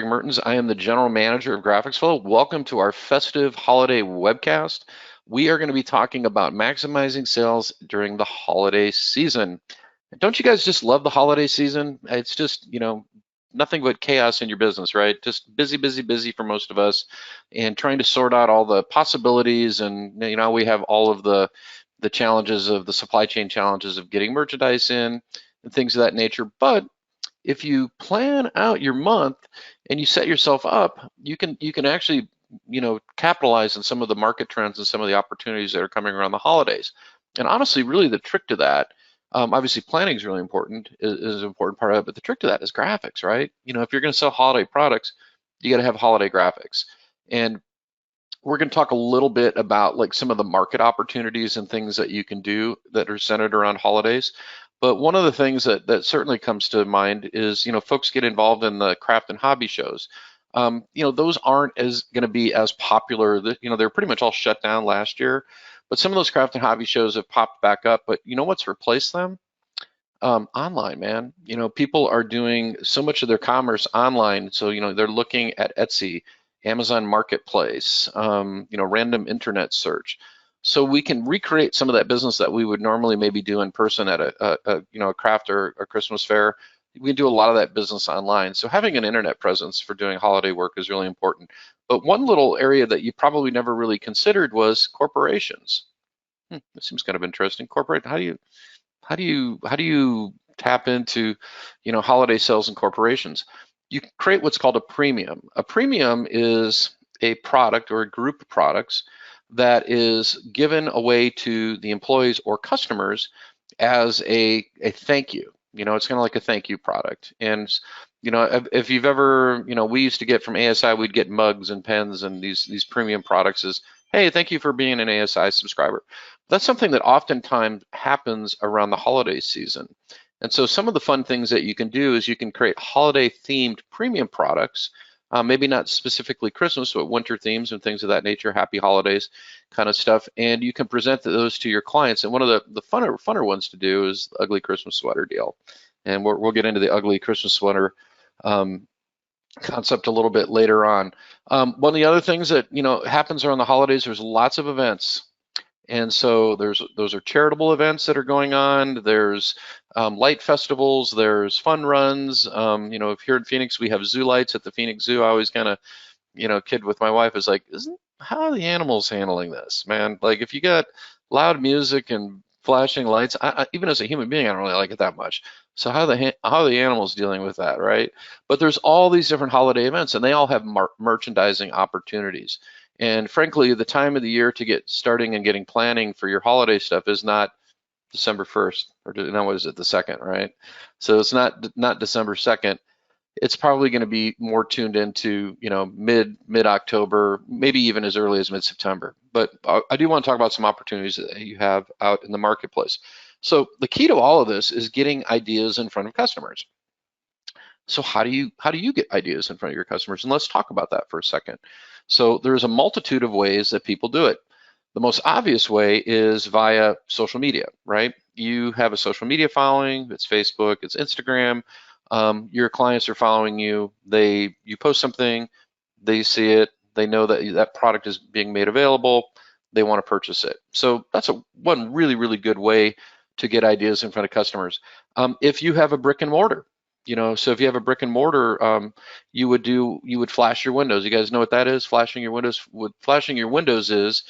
Mertens. I am the general manager of GraphicsFlow. Welcome to our festive holiday webcast. We are going to be talking about maximizing sales during the holiday season. Don't you guys just love the holiday season? It's just, nothing but chaos in your business, right? Just busy, busy, busy for most of us, and trying to sort out all the possibilities. And we have all of the challenges of the supply chain challenges of getting merchandise in and things of that nature. But if you plan out your month and you set yourself up, you can actually capitalize on some of the market trends and some of the opportunities that are coming around the holidays. And honestly, really the trick to that, obviously planning is really important, is an important part of it, but the trick to that is graphics, right? If you're going to sell holiday products, you got to have holiday graphics. And we're going to talk a little bit about like some of the market opportunities and things that you can do that are centered around holidays. But one of the things that certainly comes to mind is, folks get involved in the craft and hobby shows. Those aren't as going to be as popular. They're pretty much all shut down last year. But some of those craft and hobby shows have popped back up. But you know what's replaced them? Online, man. People are doing so much of their commerce online. So, they're looking at Etsy, Amazon Marketplace, random internet search. So we can recreate some of that business that we would normally maybe do in person at a craft or a Christmas fair. We can do a lot of that business online. So having an internet presence for doing holiday work is really important. But one little area that you probably never really considered was corporations. This seems kind of interesting. Corporate, how do you tap into, holiday sales and corporations? You create what's called a premium. A premium is a product or a group of products that is given away to the employees or customers as a thank you. It's kind of like a thank you product. And if you've ever, we used to get from ASI, we'd get mugs and pens and these premium products as, hey, thank you for being an ASI subscriber. That's something that oftentimes happens around the holiday season. And so some of the fun things that you can do is you can create holiday themed premium products, maybe not specifically Christmas, but winter themes and things of that nature, happy holidays kind of stuff. And you can present those to your clients. And one of the funner ones to do is the ugly Christmas sweater deal. And we'll get into the ugly Christmas sweater concept a little bit later on. One of the other things that happens around the holidays, there's lots of events. And so those are charitable events that are going on. There's light festivals. There's fun runs. If here in Phoenix we have zoo lights at the Phoenix Zoo, I always kind of kid with my wife is like, how are the animals handling this, man? Like if you got loud music and flashing lights, even as a human being, I don't really like it that much. So how are the animals dealing with that, right? But there's all these different holiday events, and they all have merchandising opportunities. And frankly, the time of the year to get starting and getting planning for your holiday stuff is not December 1st, or no, what is it, the 2nd, right? So it's not December 2nd. It's probably going to be more tuned into, mid October, maybe even as early as mid-September. But I do want to talk about some opportunities that you have out in the marketplace. So the key to all of this is getting ideas in front of customers. So how do you get ideas in front of your customers? And let's talk about that for a second. So there's a multitude of ways that people do it. The most obvious way is via social media, right? You have a social media following, it's Facebook, it's Instagram. Your clients are following you. You post something, they see it, they know that that product is being made available, they want to purchase it. So that's one really, really good way to get ideas in front of customers. If you have a brick and mortar, so if you have a brick and mortar, you would flash your windows. You guys know what that is? Flashing your windows. What flashing your windows is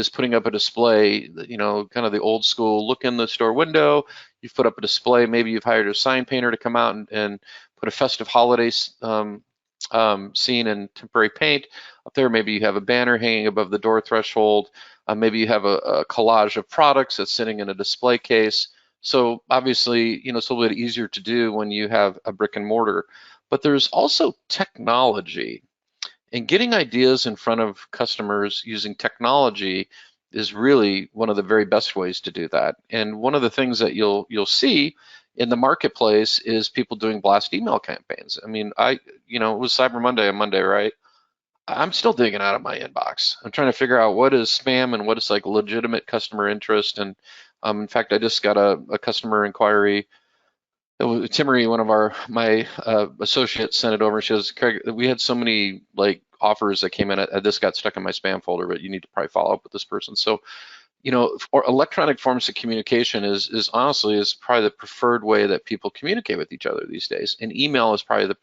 putting up a display, kind of the old school look in the store window. You've put up a display. Maybe you've hired a sign painter to come out and put a festive holiday scene in temporary paint up there. Maybe you have a banner hanging above the door threshold. Maybe you have a collage of products that's sitting in a display case. So obviously, it's a little bit easier to do when you have a brick and mortar. But there's also technology. And getting ideas in front of customers using technology is really one of the very best ways to do that. And one of the things that you'll see in the marketplace is people doing blast email campaigns. I mean, it was Cyber Monday on Monday, right? I'm still digging out of my inbox. I'm trying to figure out what is spam and what is like legitimate customer interest. And in fact, I just got a customer inquiry Timmery, one of my associates, sent it over. She says, Craig, we had so many like offers that came in. This got stuck in my spam folder, but you need to probably follow up with this person. So, or electronic forms of communication is honestly is probably the preferred way that people communicate with each other these days. And email is probably the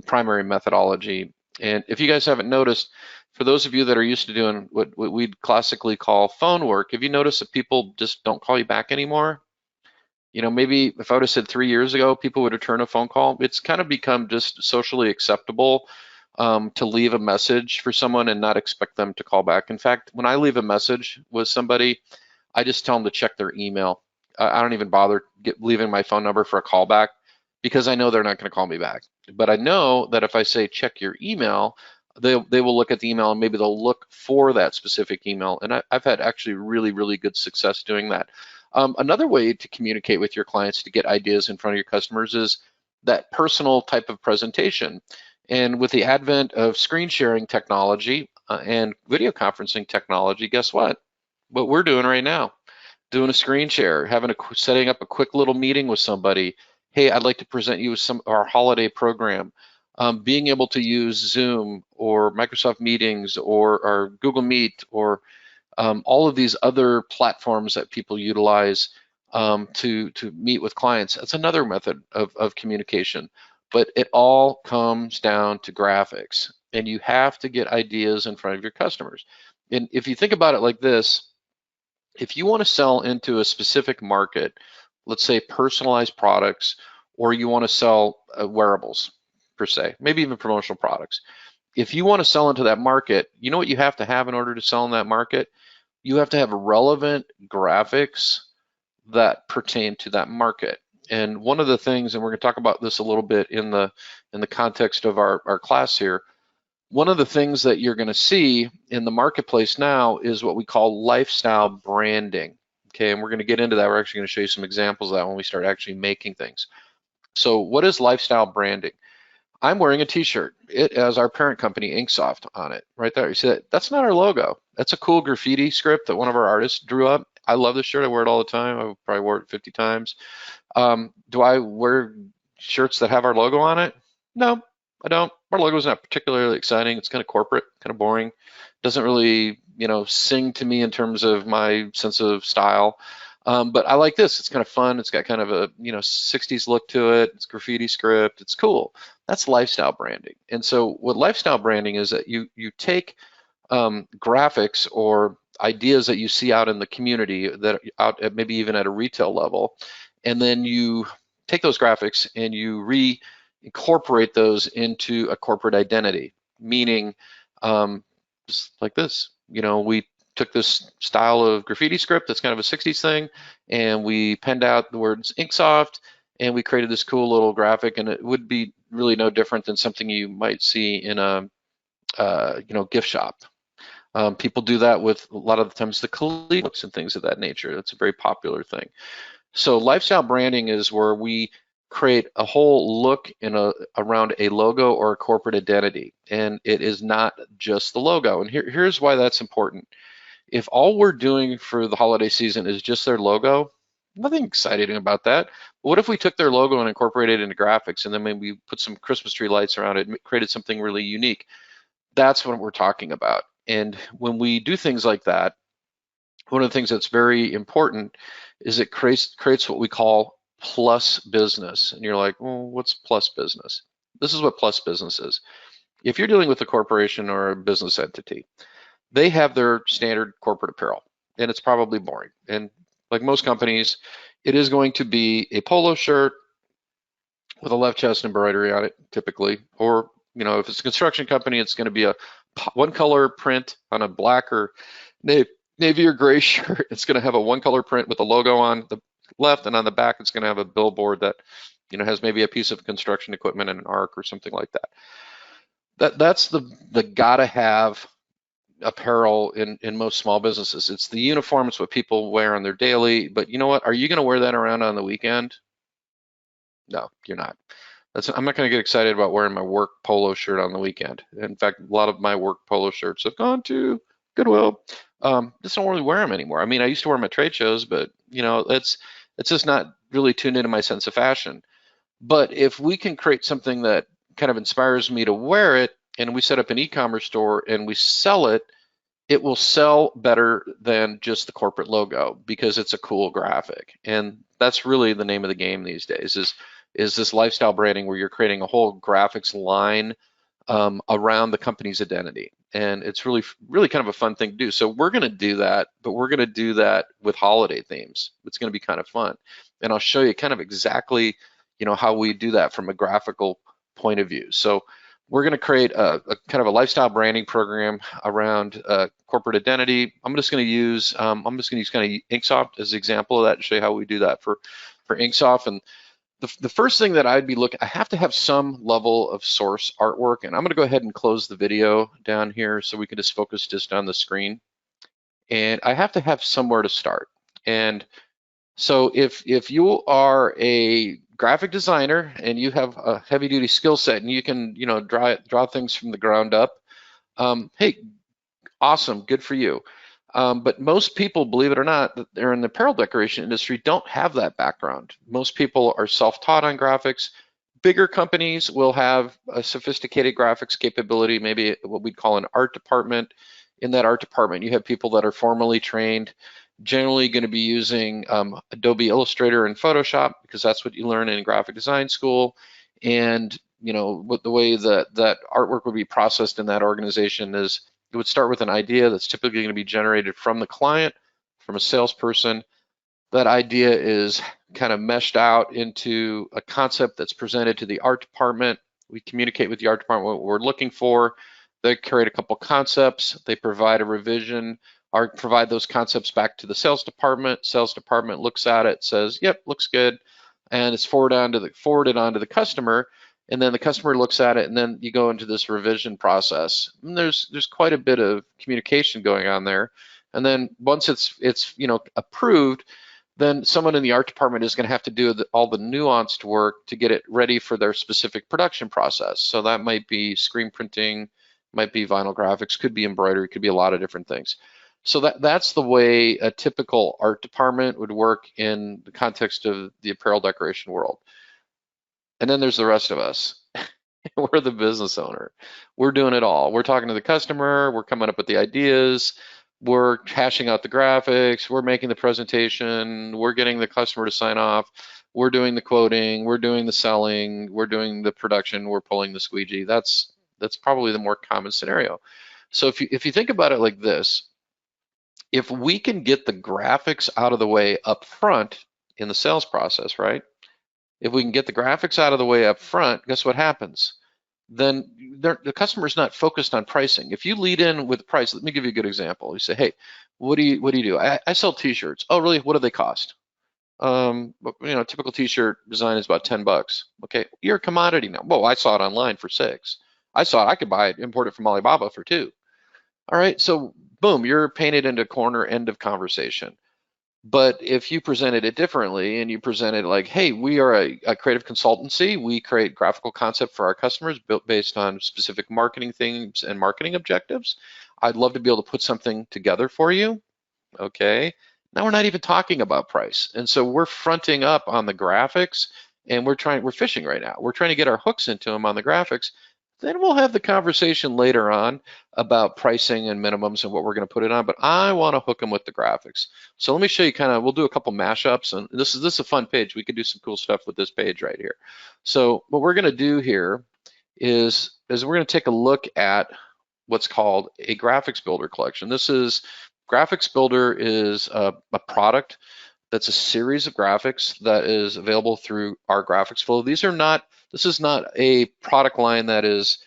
primary methodology. And if you guys haven't noticed, for those of you that are used to doing what we'd classically call phone work, have you noticed that people just don't call you back anymore? Maybe if I would have said 3 years ago, people would return a phone call. It's kind of become just socially acceptable to leave a message for someone and not expect them to call back. In fact, when I leave a message with somebody, I just tell them to check their email. I don't even bother leaving my phone number for a callback because I know they're not going to call me back. But I know that if I say check your email, they will look at the email and maybe they'll look for that specific email. And I've had actually really, really good success doing that. Another way to communicate with your clients to get ideas in front of your customers is that personal type of presentation. And with the advent of screen sharing technology and video conferencing technology, guess what? What we're doing right now, doing a screen share, setting up a quick little meeting with somebody. Hey, I'd like to present you with our holiday program. Being able to use Zoom or Microsoft Meetings or Google Meet or all of these other platforms that people utilize to meet with clients. That's another method of communication. But it all comes down to graphics, and you have to get ideas in front of your customers. And if you think about it like this, if you want to sell into a specific market, let's say personalized products, or you want to sell wearables per se, maybe even promotional products. If you want to sell into that market, you know what you have to have in order to sell in that market? You have to have relevant graphics that pertain to that market. And one of the things, and we're going to talk about this a little bit in the context of our class here, one of the things that you're going to see in the marketplace now is what we call lifestyle branding. Okay, and we're going to get into that. We're actually going to show you some examples of that when we start actually making things. So what is lifestyle branding? I'm wearing a t-shirt. It has our parent company, Inksoft, on it, right there. You see that? That's not our logo. That's a cool graffiti script that one of our artists drew up. I love this shirt. I wear it all the time. I probably wore it 50 times. Do I wear shirts that have our logo on it? No, I don't. Our logo is not particularly exciting. It's kind of corporate, kind of boring. Doesn't really, sing to me in terms of my sense of style. But I like this. It's kind of fun. It's got kind of a 60s look to it. It's graffiti script. It's cool. That's lifestyle branding. And so what lifestyle branding is that you take graphics or ideas that you see out in the community that out at maybe even at a retail level, and then you take those graphics and you reincorporate those into a corporate identity, meaning just like this. We took this style of graffiti script that's kind of a 60s thing, and we penned out the words Inksoft, and we created this cool little graphic, and it would be really no different than something you might see in a gift shop. People do that with a lot of the times the Collegiate books and things of that nature. That's a very popular thing. So lifestyle branding is where we create a whole look around a logo or a corporate identity, and it is not just the logo. And here's why that's important. If all we're doing for the holiday season is just their logo, nothing exciting about that. But what if we took their logo and incorporated it into graphics, and then maybe we put some Christmas tree lights around it and created something really unique? That's what we're talking about. And when we do things like that, one of the things that's very important is it creates what we call plus business. And you're like, well, what's plus business? This is what plus business is. If you're dealing with a corporation or a business entity, they have their standard corporate apparel, and it's probably boring. And like most companies, it is going to be a polo shirt with a left chest embroidery on it, typically. Or, if it's a construction company, it's going to be a one color print on a black or navy or gray shirt. It's going to have a one color print with a logo on the left, and on the back, it's going to have a billboard that, has maybe a piece of construction equipment and an arc or something like that. That's the gotta have apparel in most small businesses. It's the uniform. It's what people wear on their daily. But you know what? Are you going to wear that around on the weekend? No, you're not. I'm not going to get excited about wearing my work polo shirt on the weekend. In fact, a lot of my work polo shirts have gone to Goodwill. Just don't really wear them anymore. I mean, I used to wear them at trade shows, but it's It's just not really tuned into my sense of fashion. But if we can create something that kind of inspires me to wear it, and we set up an e-commerce store and we sell it, it will sell better than just the corporate logo because it's a cool graphic. And that's really the name of the game these days is this lifestyle branding where you're creating a whole graphics line around the company's identity. And it's really, really kind of a fun thing to do. So we're going to do that, but we're going to do that with holiday themes. It's going to be kind of fun. And I'll show you kind of exactly, how we do that from a graphical point of view. So we're going to create a kind of a lifestyle branding program around corporate identity. I'm just going to use kind of Inksoft as an example of that to show you how we do that for Inksoft. And the first thing that I'd be looking, I have to have some level of source artwork, and I'm going to go ahead and close the video down here so we can just focus just on the screen. And I have to have somewhere to start. And so if you are a graphic designer and you have a heavy duty skill set and you can draw things from the ground up, hey, awesome, good for you. But most people, believe it or not, that they're in the apparel decoration industry don't have that background. Most people are self-taught on graphics. Bigger companies will have a sophisticated graphics capability, maybe what we'd call an art department. In that art department, you have people that are formally trained, generally going to be using Adobe Illustrator and Photoshop because that's what you learn in graphic design school. And what the way that artwork would be processed in that organization is it would start with an idea that's typically going to be generated from the client, from a salesperson. That idea is kind of meshed out into a concept that's presented to the art department. We communicate with the art department what we're looking for. They create a couple concepts. They provide a revision or provide those concepts back to the sales department. Sales department looks at it, says, yep, looks good. And it's forwarded onto the customer. And then the customer looks at it, and then you go into this revision process. And there's quite a bit of communication going on there. And then once it's approved, then someone in the art department is going to have to do all the nuanced work to get it ready for their specific production process. So that might be screen printing, might be vinyl graphics, could be embroidery, could be a lot of different things. So that's the way a typical art department would work in the context of the apparel decoration world. And then there's the rest of us. We're the business owner. We're doing it all. We're talking to the customer. We're coming up with the ideas. We're hashing out the graphics. We're making the presentation. We're getting the customer to sign off. We're doing the quoting. We're doing the selling. We're doing the production. We're pulling the squeegee. That's probably the more common scenario. So if you think about it like this, if we can get the graphics out of the way up front in the sales process, right? If we can get the graphics out of the way up front, guess what happens? Then the customer's not focused on pricing. If you lead in with price, let me give you a good example. You say, hey, what do you do? I sell t-shirts. Oh, really? What do they cost? Typical t-shirt design is about $10. Okay, you're a commodity now. Whoa, I saw it online for $6. I saw it, I could buy it, import it from Alibaba for $2. All right, so boom, you're painted into a corner, end of conversation. But if you presented it differently and you presented like, hey, we are a creative consultancy, we create graphical concept for our customers built based on specific marketing themes and marketing objectives. I'd love to be able to put something together for you. Okay, now we're not even talking about price. And so we're fronting up on the graphics and we're fishing right now. We're trying to get our hooks into them on the graphics. Then we'll have the conversation later on about pricing and minimums and what we're going to put it on, but I want to hook them with the graphics. So let me show you we'll do a couple mashups, and this is a fun page. We could do some cool stuff with this page right here. So what we're going to do here is we're going to take a look at what's called a graphics builder collection. Graphics Builder is a product that's a series of graphics that is available through our GraphicsFlow. This is not a product line that is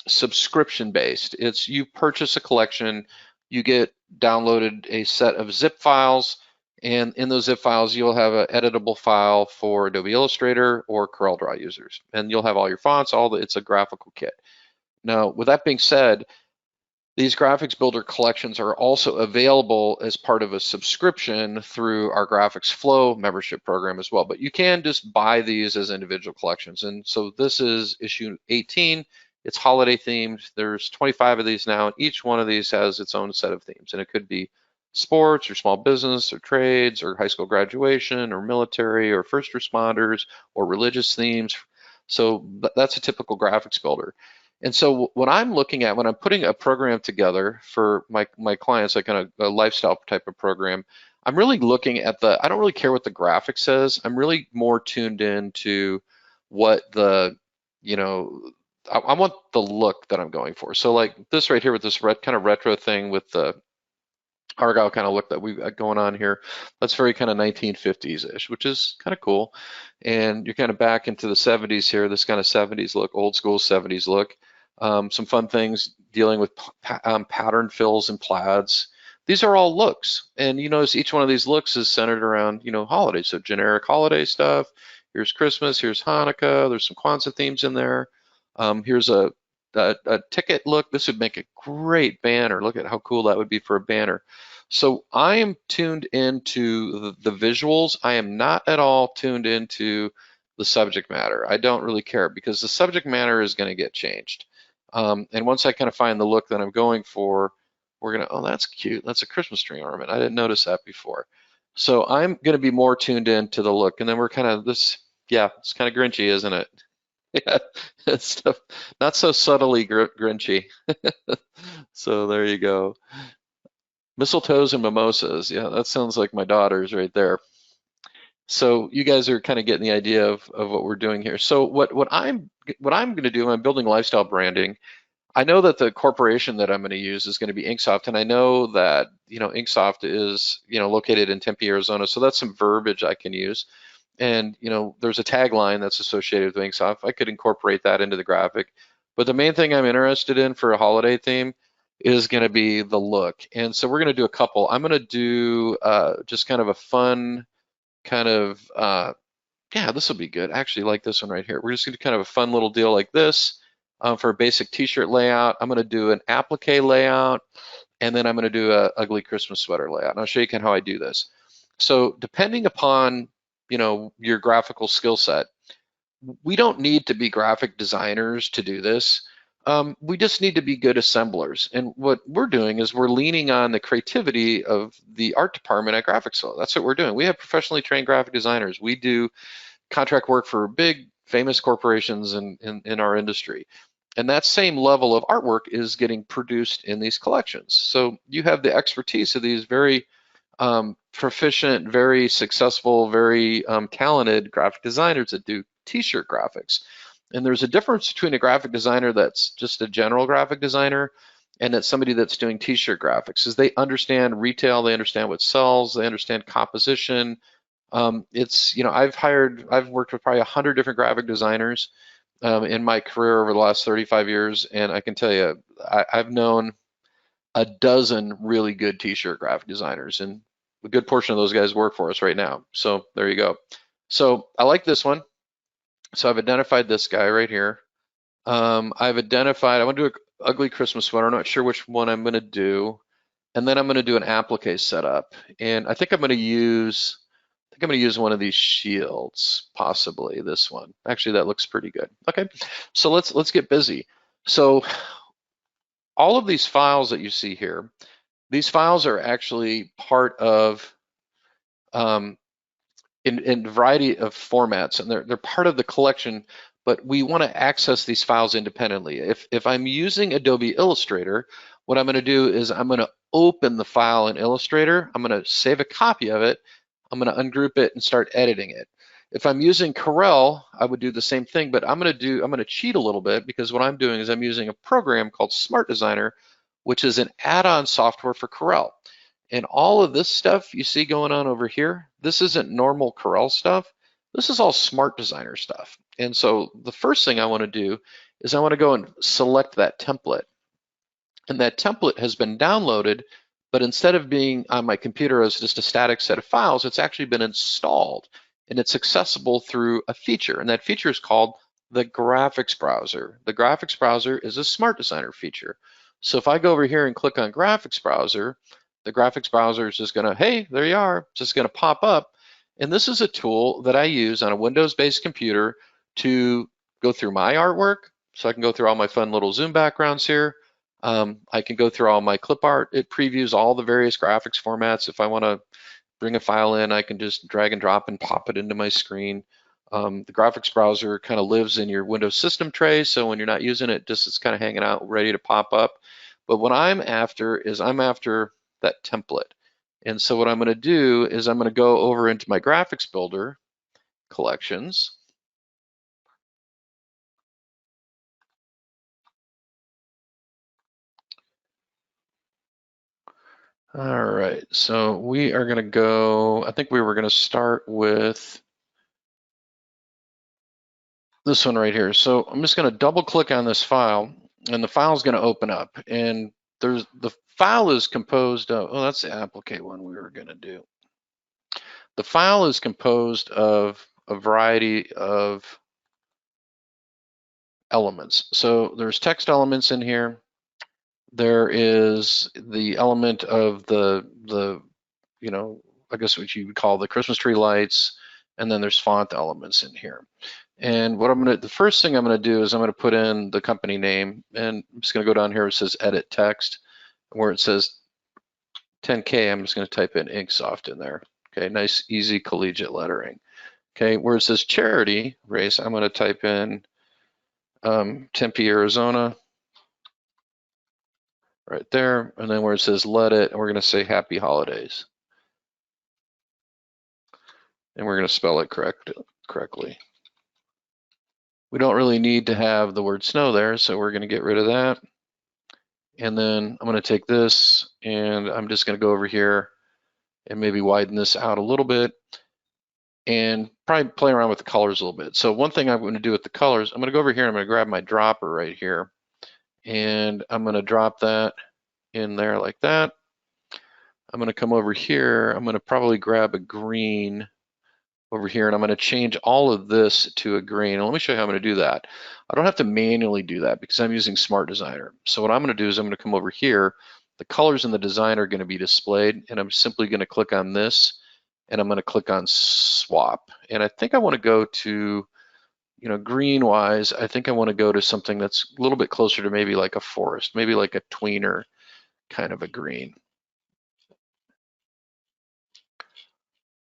subscription based. It's you purchase a collection, you get downloaded a set of zip files, and in those zip files you'll have an editable file for Adobe Illustrator or CorelDRAW users, and you'll have all your fonts, it's a graphical kit. Now, with that being said, these graphics builder collections are also available as part of a subscription through our GraphicsFlow membership program as well. But you can just buy these as individual collections. And so this is issue 18. It's holiday themed. There's 25 of these now, and each one of these has its own set of themes. And it could be sports or small business or trades or high school graduation or military or first responders or religious themes. So that's a typical graphics builder. And so what I'm looking at when I'm putting a program together for my clients, like kind of a lifestyle type of program, I'm really looking at I don't really care what the graphic says. I'm really more tuned into what I want the look that I'm going for. So like this right here with this kind of retro thing with the Argyle kind of look that we've got going on here, that's very kind of 1950s-ish, which is kind of cool. And you're kind of back into the 70s here, this kind of 70s look, old school 70s look. Some fun things dealing with pattern fills and plaids. These are all looks, and you notice each one of these looks is centered around, holidays. So generic holiday stuff. Here's Christmas, here's Hanukkah, there's some Kwanzaa themes in there. Here's a ticket look. This would make a great banner. Look at how cool that would be for a banner. So I am tuned into the visuals. I am not at all tuned into the subject matter. I don't really care because the subject matter is going to get changed. And once I kind of find the look that I'm going for, we're going to, oh, that's cute. That's a Christmas tree ornament. I didn't notice that before. So I'm going to be more tuned into the look. And then we're kind of yeah, it's kind of grinchy, isn't it? Yeah, it's not so subtly grinchy. So there you go. Mistletoes and mimosas. Yeah, that sounds like my daughters right there. So you guys are kind of getting the idea of what we're doing here. So what I'm going to do, I'm building lifestyle branding. I know that the corporation that I'm going to use is going to be Inksoft, and I know that Inksoft is located in Tempe, Arizona. So that's some verbiage I can use. And there's a tagline that's associated with Inksoft. I could incorporate that into the graphic. But the main thing I'm interested in for a holiday theme is going to be the look. And so we're going to do a couple. I'm going to do just kind of a fun kind of, yeah, this will be good. I actually like this one right here. We're just going to do kind of a fun little deal like this for a basic t-shirt layout. I'm going to do an applique layout, and then I'm going to do a ugly Christmas sweater layout. And I'll show you kind of how I do this. So depending upon your graphical skill set, we don't need to be graphic designers to do this. We just need to be good assemblers. And what we're doing is we're leaning on the creativity of the art department at GraphicsFlow. That's what we're doing. We have professionally trained graphic designers. We do contract work for big, famous corporations in our industry. And that same level of artwork is getting produced in these collections. So you have the expertise of these very proficient, very successful, very talented graphic designers that do t-shirt graphics. And there's a difference between a graphic designer that's just a general graphic designer and it's somebody that's doing t-shirt graphics, is they understand retail, they understand what sells, they understand composition. I've worked with probably 100 different graphic designers in my career over the last 35 years, and I can tell you, I've known a dozen really good t-shirt graphic designers, and a good portion of those guys work for us right now. So there you go. So I like this one. So I've identified this guy right here. I want to do an ugly Christmas sweater. I'm not sure which one I'm going to do. And then I'm going to do an applique setup. And I think I'm going to use one of these shields, possibly this one. Actually, that looks pretty good. Okay, so let's get busy. So all of these files that you see here, these files are actually part of in a variety of formats, and they're part of the collection, but we want to access these files independently. If I'm using Adobe Illustrator, what I'm going to do is I'm going to open the file in Illustrator, I'm going to save a copy of it, I'm going to ungroup it and start editing it. If I'm using Corel, I would do the same thing, but I'm going to cheat a little bit, because what I'm doing is I'm using a program called Smart Designer, which is an add-on software for Corel. And all of this stuff you see going on over here, this isn't normal Corel stuff. This is all Smart Designer stuff. And so the first thing I want to do is I want to go and select that template. And that template has been downloaded, but instead of being on my computer as just a static set of files, it's actually been installed. And it's accessible through a feature. And that feature is called the graphics browser. The graphics browser is a Smart Designer feature. So if I go over here and click on graphics browser, the graphics browser is just gonna, hey, there you are, just gonna pop up. And this is a tool that I use on a Windows-based computer to go through my artwork. So I can go through all my fun little zoom backgrounds here. I can go through all my clip art. It previews all the various graphics formats. If I want to bring a file in, I can just drag and drop and pop it into my screen. The graphics browser kind of lives in your Windows system tray, so when you're not using it, just it's kind of hanging out ready to pop up. But what I'm after is I'm after that template. And so what I'm going to do is I'm going to go over into my graphics builder collections. All right, so we are going to go, I think we were going to start with this one right here. So I'm just going to double click on this file, and the file is going to open up. And the file is composed of, oh, that's the Applique one we were going to do. The file is composed of a variety of elements. So there's text elements in here. There is the element of the you know, I guess what you would call the Christmas tree lights, and then there's font elements in here. And what the first thing I'm gonna do is I'm gonna put in the company name, and I'm just gonna go down here where it says edit text, where it says 10K, I'm just gonna type in Inksoft in there. Okay, nice, easy collegiate lettering. Okay, where it says charity race, I'm gonna type in Tempe, Arizona, right there, and then where it says let it, we're gonna say happy holidays. And we're gonna spell it correctly. We don't really need to have the word snow there, so we're gonna get rid of that. And then I'm gonna take this and I'm just gonna go over here and maybe widen this out a little bit and probably play around with the colors a little bit. So one thing I'm gonna do with the colors, I'm gonna go over here and I'm gonna grab my dropper right here and I'm gonna drop that in there like that. I'm gonna come over here, I'm gonna probably grab a green over here, and I'm going to change all of this to a green. And let me show you how I'm going to do that. I don't have to manually do that because I'm using Smart Designer. So what I'm going to do is I'm going to come over here. The colors in the design are going to be displayed, and I'm simply going to click on this, and I'm going to click on swap. And I think I want to go to, you know, green wise, I think I want to go to something that's a little bit closer to maybe like a forest, maybe like a tweener kind of a green.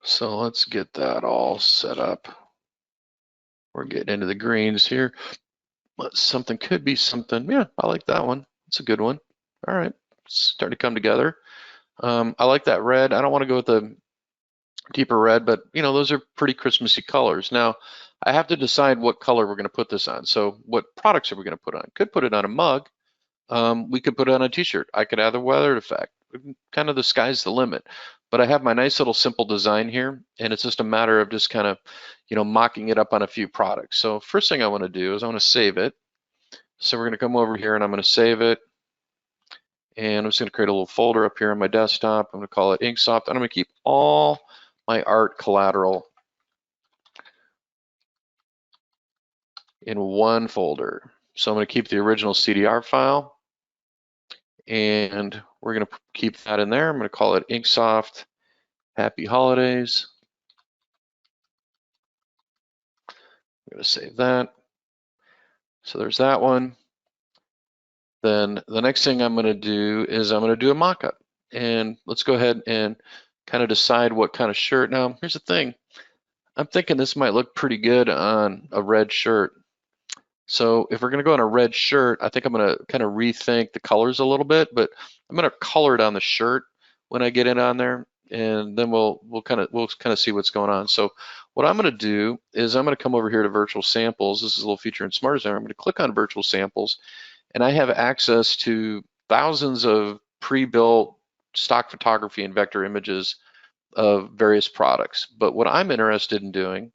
So let's get that all set up. We're getting into the greens here. Something could be something. Yeah, I like that one. It's a good one. All right, starting to come together. I like that red. I don't want to go with the deeper red, but you know, those are pretty Christmassy colors. Now, I have to decide what color we're going to put this on. So what products are we going to put on? Could put it on a mug. We could put it on a t-shirt. I could add the weather effect. Kind of the sky's the limit. But I have my nice little simple design here, and it's just a matter of just kind of, you know, mocking it up on a few products. So first thing I want to do is I want to save it. So we're going to come over here and I'm going to save it. And I'm just going to create a little folder up here on my desktop. I'm going to call it Inksoft. And I'm going to keep all my art collateral in one folder. So I'm going to keep the original CDR file. And we're going to keep that in there. I'm going to call it Inksoft Happy Holidays. I'm going to save that. So there's that one. Then the next thing I'm going to do is I'm going to do a mock-up. And let's go ahead and kind of decide what kind of shirt. Now, here's the thing. I'm thinking this might look pretty good on a red shirt. So if we're going to go on a red shirt, I think I'm going to kind of rethink the colors a little bit, but I'm going to color it on the shirt when I get it on there, and then we'll kind of see what's going on. So what I'm going to do is I'm going to come over here to virtual samples. This is a little feature in Smart Designer. I'm going to click on virtual samples, and I have access to thousands of pre-built stock photography and vector images of various products. But what I'm interested in doing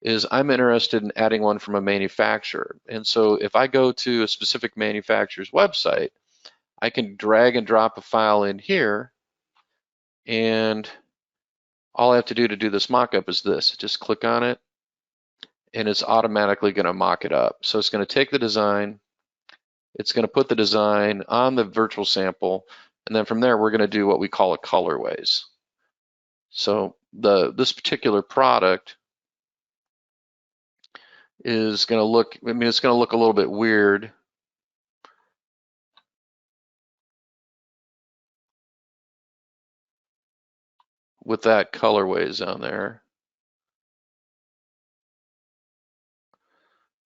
is I'm interested in adding one from a manufacturer. And so if I go to a specific manufacturer's website, I can drag and drop a file in here, and all I have to do this mock-up is this. Just click on it, and it's automatically going to mock it up. So it's going to take the design, it's going to put the design on the virtual sample, and then from there we're going to do what we call a colorways. So this particular product is going to look, I mean, it's going to look a little bit weird with that colorways on there.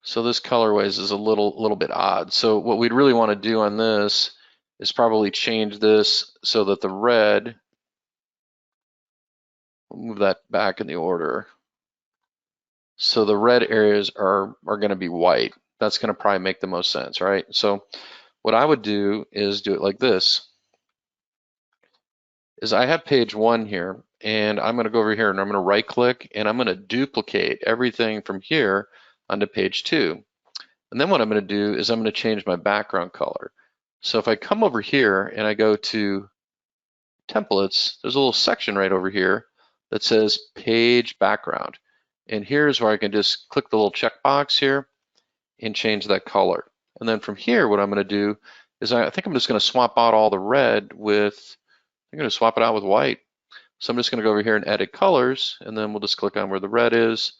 So this colorways is a little bit odd. So what we'd really want to do on this is probably change this so that the red, we'll move that back in the order. So the red areas are going to be white. That's going to probably make the most sense, right? So what I would do is do it like this. Is I have page 1 here, and I'm going to go over here and I'm going to right click and I'm going to duplicate everything from here onto page 2. And then what I'm going to do is I'm going to change my background color. So if I come over here and I go to templates, there's a little section right over here that says page background. And here's where I can just click the little checkbox here and change that color. And then from here, what I'm going to do is I think I'm just going to swap out all the red with, I'm going to swap it out with white. So I'm just going to go over here and edit colors, and then we'll just click on where the red is.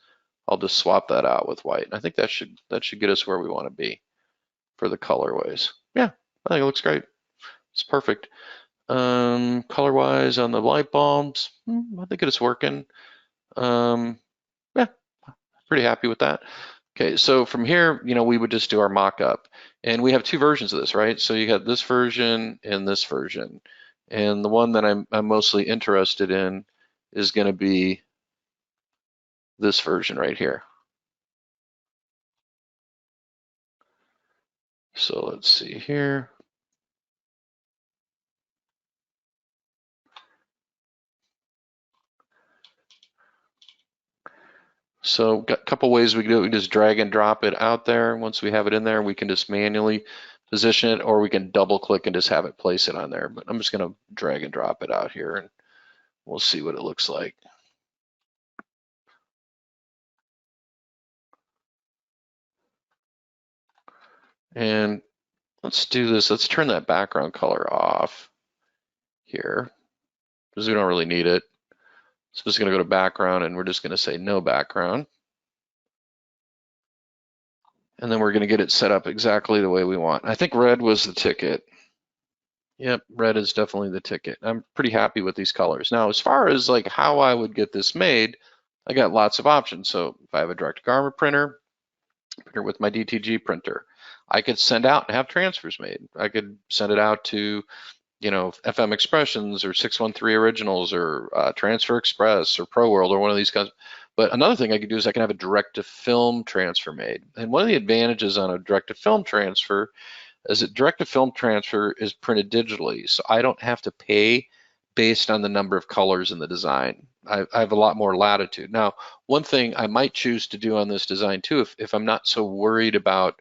I'll just swap that out with white. And I think that should get us where we want to be for the colorways. Yeah, I think it looks great. It's perfect. Color-wise on the light bulbs, I think it's working. Yeah, pretty happy with that. Okay, so from here, we would just do our mock-up. And we have 2 versions of this, right? So you have this version and this version. And the one that I'm mostly interested in is going to be this version right here. So let's see here. So got a couple ways we can do it. We can just drag and drop it out there. Once we have it in there, we can just manually position it, or we can double click and just have it place it on there. But I'm just going to drag and drop it out here, and we'll see what it looks like. And let's do this. Let's turn that background color off here because we don't really need it. So I'm just going to go to background, and we're just going to say no background. And then we're going to get it set up exactly the way we want. I think red was the ticket. Yep, red is definitely the ticket. I'm pretty happy with these colors. Now, as far as like how I would get this made, I got lots of options. So if I have a direct garment printer with my DTG printer, I could send out and have transfers made. I could send it out to, FM Expressions or 613 Originals or Transfer Express or Pro World or one of these guys. But another thing I could do is I can have a direct-to-film transfer made. And one of the advantages on a direct-to-film transfer is that direct-to-film transfer is printed digitally, so I don't have to pay based on the number of colors in the design. I have a lot more latitude. Now, one thing I might choose to do on this design too, if I'm not so worried about,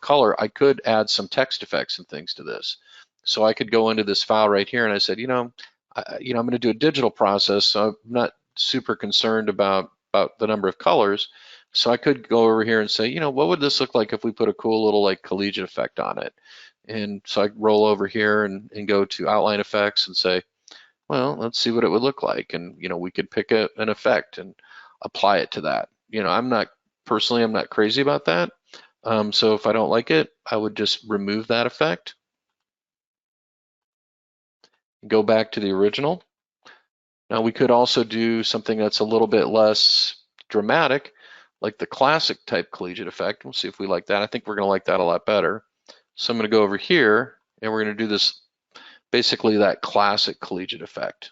color, I could add some text effects and things to this. So I could go into this file right here and I said, I'm going to do a digital process, so I'm not super concerned about the number of colors. So I could go over here and say, what would this look like if we put a cool little like collegiate effect on it? And so I roll over here and go to outline effects and say, well, let's see what it would look like. And, we could pick an effect and apply it to that. I'm not crazy about that. So if I don't like it, I would just remove that effect. Go back to the original. Now we could also do something that's a little bit less dramatic, like the classic type collegiate effect. We'll see if we like that. I think we're going to like that a lot better. So I'm going to go over here and we're going to do this, basically that classic collegiate effect.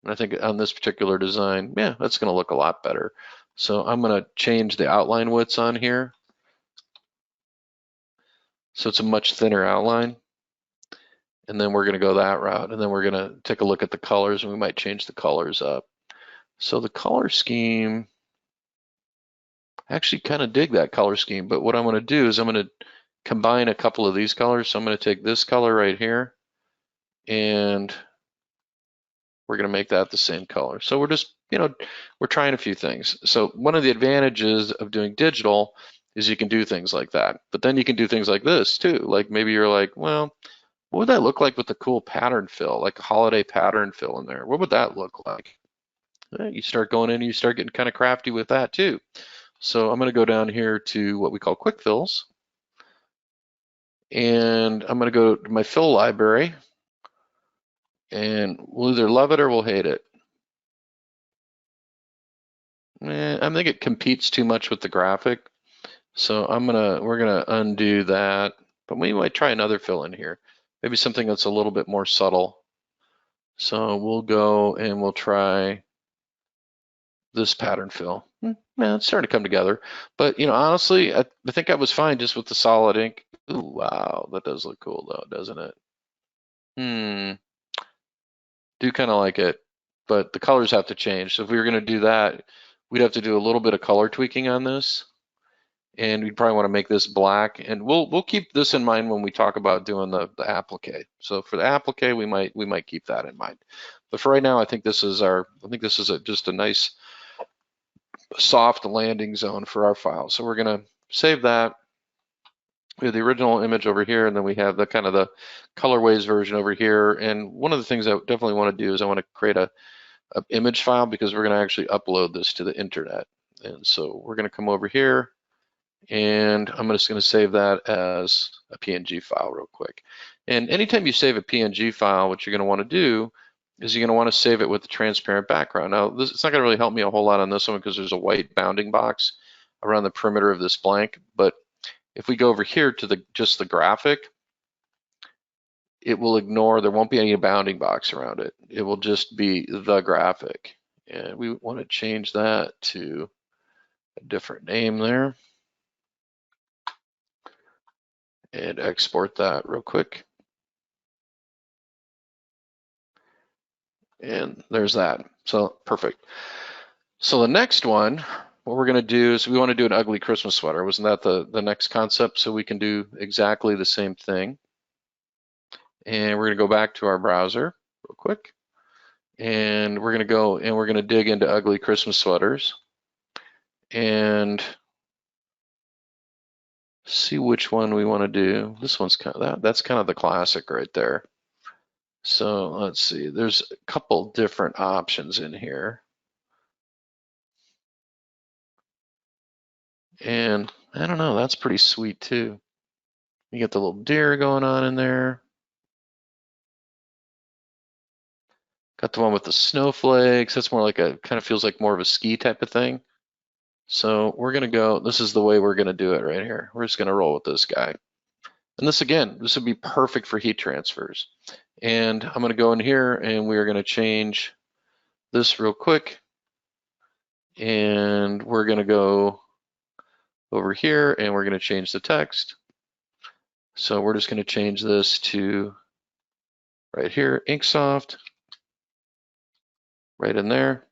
And I think on this particular design, yeah, that's going to look a lot better. So I'm going to change the outline widths on here. So it's a much thinner outline. And then we're going to go that route. And then we're going to take a look at the colors, and we might change the colors up. So the color scheme, I actually kind of dig that color scheme, but what I'm going to do is I'm going to combine a couple of these colors. So I'm going to take this color right here, and we're going to make that the same color. So we're just, we're trying a few things. So one of the advantages of doing digital is you can do things like that, but then you can do things like this too. Like maybe you're like, well, what would that look like with a cool pattern fill, like a holiday pattern fill in there? What would that look like? You start going in and you start getting kind of crafty with that too. So I'm going to go down here to what we call quick fills. And I'm going to go to my fill library. And we'll either love it or we'll hate it. I think it competes too much with the graphic. So we're gonna undo that, but we might try another fill in here. Maybe something that's a little bit more subtle. So we'll go and we'll try this pattern fill. Yeah, it's starting to come together. But honestly, I think I was fine just with the solid ink. Ooh, wow, that does look cool though, doesn't it? Do kind of like it, but the colors have to change. So if we were gonna do that, we'd have to do a little bit of color tweaking on this. And we'd probably want to make this black, and we'll keep this in mind when we talk about doing the applique. So for the applique, we might keep that in mind. But for right now, I think this is just a nice soft landing zone for our file. So we're gonna save that. We have the original image over here, and then we have the kind of the colorways version over here. And one of the things I definitely want to do is I want to create a image file because we're going to actually upload this to the internet. And so we're going to come over here. And I'm just going to save that as a PNG file real quick. And anytime you save a PNG file, what you're going to want to do is you're going to want to save it with a transparent background. Now, it's not going to really help me a whole lot on this one because there's a white bounding box around the perimeter of this blank. But if we go over here to just the graphic, it will ignore, there won't be any bounding box around it. It will just be the graphic. And we want to change that to a different name there. And export that real quick. And there's that. So perfect. So the next one, what we're going to do is we want to do an ugly Christmas sweater. Wasn't that the next concept? So we can do exactly the same thing. And we're going to go back to our browser real quick. And we're going to go and we're going to dig into ugly Christmas sweaters and see which one we want to do. This one's kind of that's kind of the classic right there. So let's see, there's a couple different options in here. And I don't know, that's pretty sweet too. You get the little deer going on in there. Got the one with the snowflakes. That's more like kind of feels like more of a ski type of thing. So we're gonna go, this is the way we're gonna do it right here. We're just gonna roll with this guy. And this again, this would be perfect for heat transfers. And I'm gonna go in here and we are gonna change this real quick. And we're gonna go over here and we're gonna change the text. So we're just gonna change this to right here, Inksoft, right in there.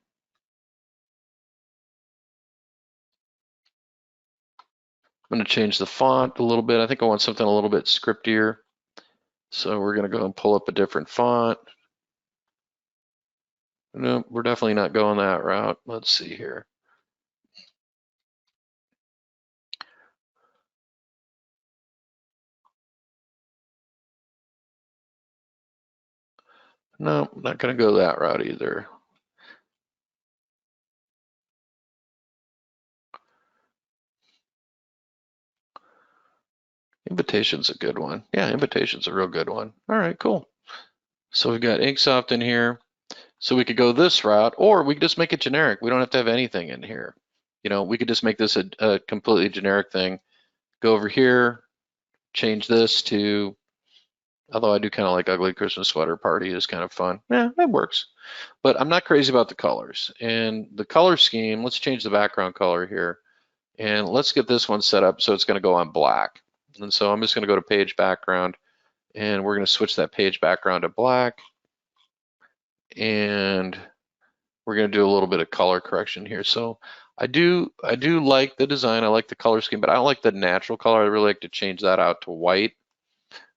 I'm going to change the font a little bit. I think I want something a little bit scriptier. So we're going to go and pull up a different font. No, we're definitely not going that route. Let's see here. No, I'm not going to go that route either. Invitation's a good one. Yeah, invitation's a real good one. All right, cool. So we've got Inksoft in here. So we could go this route, or we could just make it generic. We don't have to have anything in here. We could just make this a completely generic thing. Go over here, change this to, although I do kind of like ugly Christmas sweater party is kind of fun. Yeah, that works. But I'm not crazy about the colors. And the color scheme, let's change the background color here. And let's get this one set up so it's going to go on black. And so I'm just going to go to page background and we're going to switch that page background to black. And we're going to do a little bit of color correction here. So I do like the design. I like the color scheme, but I don't like the natural color. I really like to change that out to white.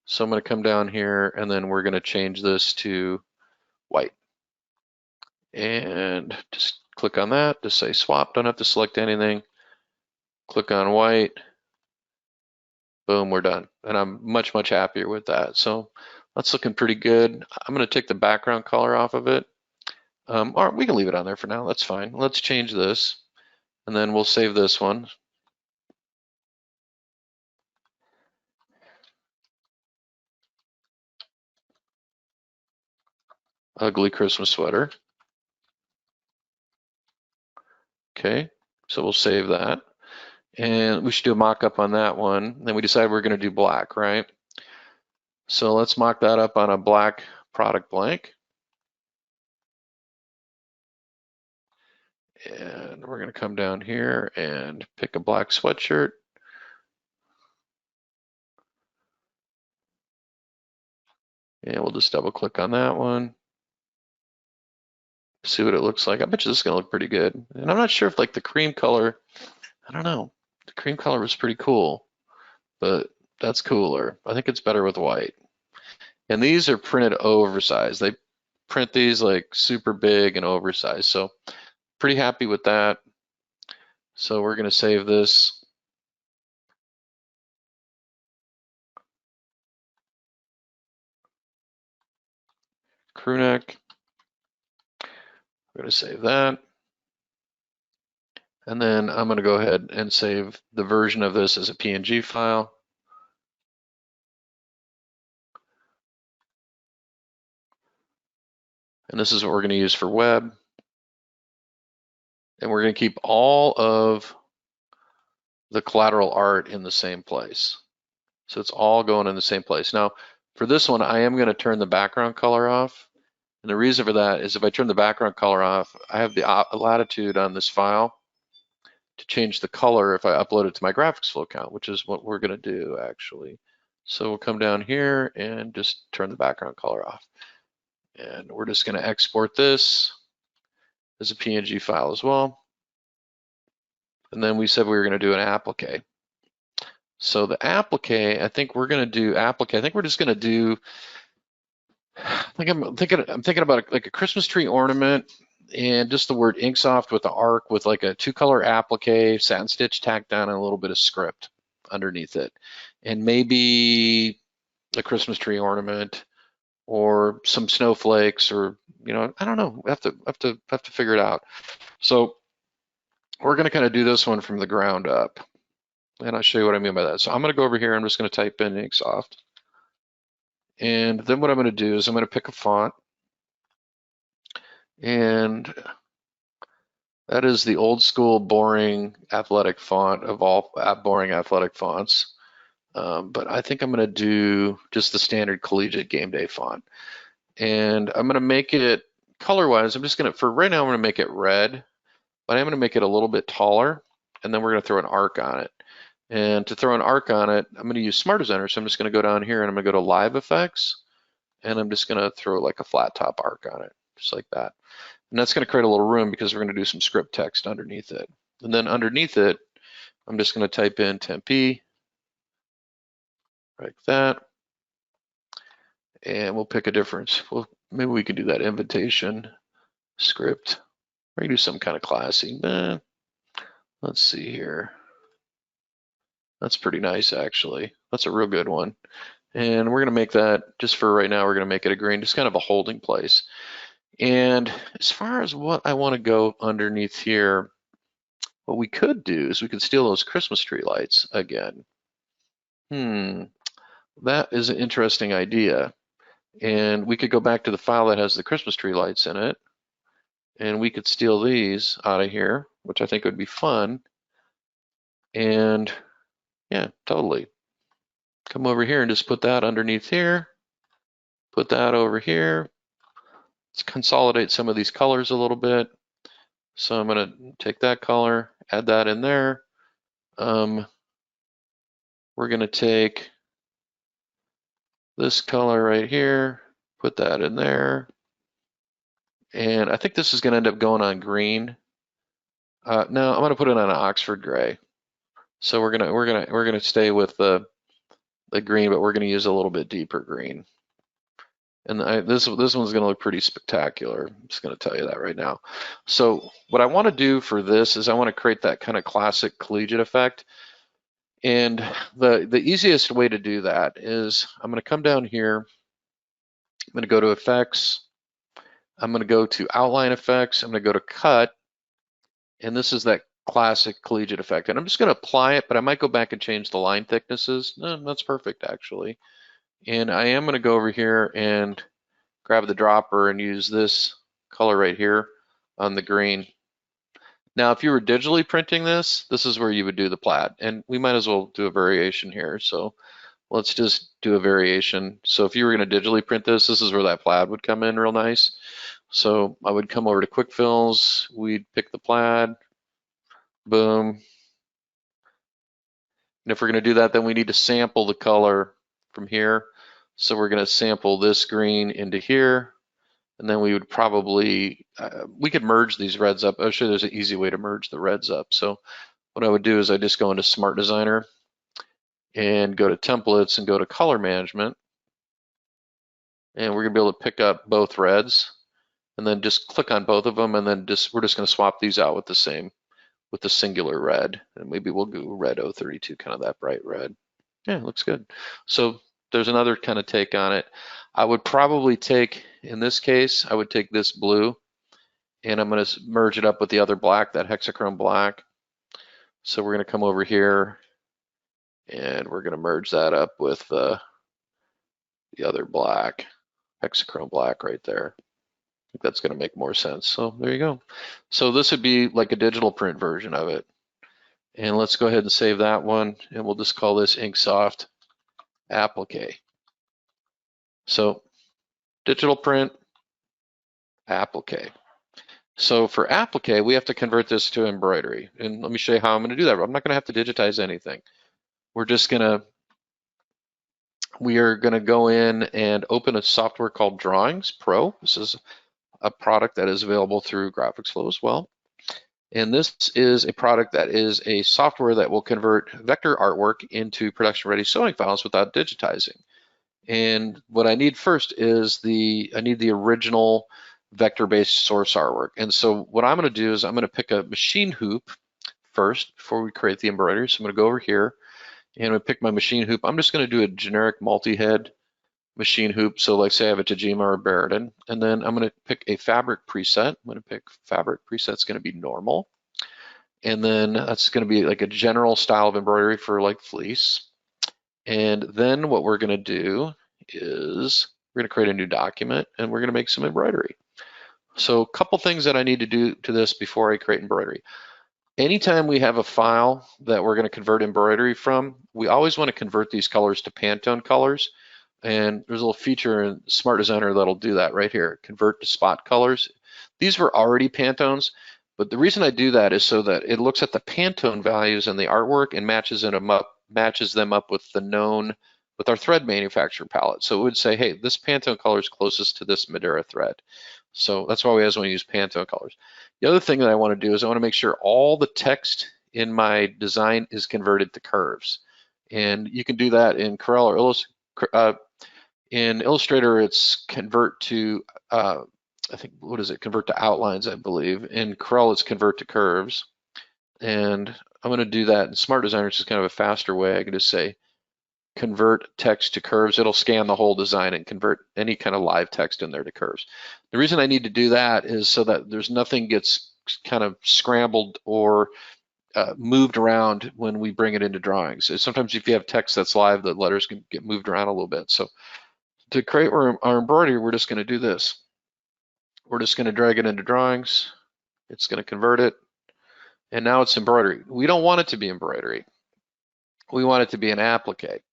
So I'm going to come down here and then we're going to change this to white. And just click on that, just say swap, don't have to select anything. Click on white, boom, we're done. And I'm much, much happier with that. So that's looking pretty good. I'm gonna take the background color off of it. Or we can leave it on there for now, that's fine. Let's change this and then we'll save this one. Ugly Christmas sweater. Okay, so we'll save that. And we should do a mock-up on that one. Then we decide we're going to do black, right? So let's mock that up on a black product blank. And we're going to come down here and pick a black sweatshirt. And we'll just double click on that one. See what it looks like. I bet you this is going to look pretty good. And I'm not sure if like the cream color, I don't know. The cream color was pretty cool, but that's cooler. I think it's better with white. And these are printed oversized. They print these like super big and oversized. So pretty happy with that. So we're going to save this. Crew neck. We're going to save that. And then I'm going to go ahead and save the version of this as a PNG file. And this is what we're going to use for web. And we're going to keep all of the collateral art in the same place. So it's all going in the same place. Now, for this one, I am going to turn the background color off. And the reason for that is if I turn the background color off, I have the latitude on this file to change the color if I upload it to my GraphicsFlow account, which is what we're going to do actually. So we'll come down here and just turn the background color off. And we're just going to export this as a PNG file as well. And then we said we were going to do an applique. So the applique, I think we're going to do applique. I think we're just going to do, I'm thinking about like a Christmas tree ornament and just the word Inksoft with the arc with like a 2-color applique, satin stitch tacked down, and a little bit of script underneath it. And maybe a Christmas tree ornament or some snowflakes, or I don't know. We have to figure it out. So we're going to kind of do this one from the ground up. And I'll show you what I mean by that. So I'm going to go over here. I'm just going to type in Inksoft. And then what I'm going to do is I'm going to pick a font. And that is the old school boring athletic font of all boring athletic fonts. But I think I'm going to do just the standard collegiate game day font. And I'm going to make it color-wise. I'm just going to, for right now, I'm going to make it red. But I'm going to make it a little bit taller. And then we're going to throw an arc on it. And to throw an arc on it, I'm going to use Smart Designer. So I'm just going to go down here and I'm going to go to Live Effects. And I'm just going to throw like a flat top arc on it, just like that. And that's going to create a little room because we're going to do some script text underneath it. And then underneath it, I'm just going to type in Tempe, like that. And we'll pick a difference. Well, maybe we can do that invitation script. Or do some kind of classy. Let's see here. That's pretty nice, actually. That's a real good one. And we're going to make that, just for right now, we're going to make it a green, just kind of a holding place. And as far as what I want to go underneath here, what we could do is we could steal those Christmas tree lights again. That is an interesting idea. And we could go back to the file that has the Christmas tree lights in it. And we could steal these out of here, which I think would be fun. And yeah, totally. Come over here and just put that underneath here. Put that over here. Let's consolidate some of these colors a little bit. So I'm going to take that color, add that in there. We're going to take this color right here, put that in there. And I think this is going to end up going on green. No, I'm going to put it on an Oxford gray. So we're gonna stay with the green, but we're going to use a little bit deeper green. And this one's going to look pretty spectacular. I'm just going to tell you that right now. So what I want to do for this is I want to create that kind of classic collegiate effect. And the easiest way to do that is I'm going to come down here. I'm going to go to Effects. I'm going to go to Outline Effects. I'm going to go to Cut. And this is that classic collegiate effect. And I'm just going to apply it, but I might go back and change the line thicknesses. No, that's perfect, actually. And I am going to go over here and grab the dropper and use this color right here on the green. Now, if you were digitally printing this, this is where you would do the plaid, and we might as well do a variation here. So let's just do a variation. So if you were going to digitally print this, this is where that plaid would come in real nice. So I would come over to Quick Fills, we'd pick the plaid, boom. And if we're going to do that, then we need to sample the color from here. So we're going to sample this green into here. And then we would probably, we could merge these reds up. I'm sure there's an easy way to merge the reds up. So what I would do is I just go into Smart Designer and go to Templates and go to Color Management. And we're going to be able to pick up both reds and then just click on both of them. And then we're just going to swap these out with with the singular red. And maybe we'll go red 032, kind of that bright red. Yeah, it looks good. So there's another kind of take on it. I would probably take, in this case, I would take this blue and I'm going to merge it up with the other black, that hexachrome black. So we're going to come over here and we're going to merge that up with the other black, hexachrome black right there. I think that's going to make more sense. So there you go. So this would be like a digital print version of it. And let's go ahead and save that one. And we'll just call this Inksoft Applique. So digital print, Applique. So for Applique, we have to convert this to embroidery. And let me show you how I'm going to do that. I'm not going to have to digitize anything. We are going to go in and open a software called Drawings Pro. This is a product that is available through GraphicsFlow as well. And this is a product that is a software that will convert vector artwork into production-ready sewing files without digitizing. And what I need first is I need the original vector-based source artwork. And so what I'm going to do is I'm going to pick a machine hoop first before we create the embroidery. So I'm going to go over here and I'm going to pick my machine hoop. I'm just going to do a generic multi-head machine hoop. So like say I have a Tajima or a Beridan, and then I'm going to pick a fabric preset. I'm going to pick fabric preset's going to be normal. And then that's going to be like a general style of embroidery for like fleece. And then what we're going to do is we're going to create a new document and we're going to make some embroidery. So a couple things that I need to do to this before I create embroidery. Anytime we have a file that we're going to convert embroidery from, we always want to convert these colors to Pantone colors. And there's a little feature in Smart Designer that'll do that right here, convert to spot colors. These were already Pantones, but the reason I do that is so that it looks at the Pantone values in the artwork and matches them up with our thread manufacturer palette. So it would say, hey, this Pantone color is closest to this Madeira thread. So that's why we always want to use Pantone colors. The other thing that I want to do is I want to make sure all the text in my design is converted to curves. And you can do that in Corel or Illustrator. In Illustrator, it's convert to, I think, what is it? Convert to outlines, I believe. In Corel, it's convert to curves. And I'm going to do that in Smart Designer, which is kind of a faster way. I can just say convert text to curves. It'll scan the whole design and convert any kind of live text in there to curves. The reason I need to do that is so that there's nothing gets kind of scrambled or moved around when we bring it into drawings. Sometimes if you have text that's live, the letters can get moved around a little bit. So to create our embroidery, we're just going to do this. We're just going to drag it into drawings. It's going to convert it. And now it's embroidery. We don't want it to be embroidery. We want it to be an applique.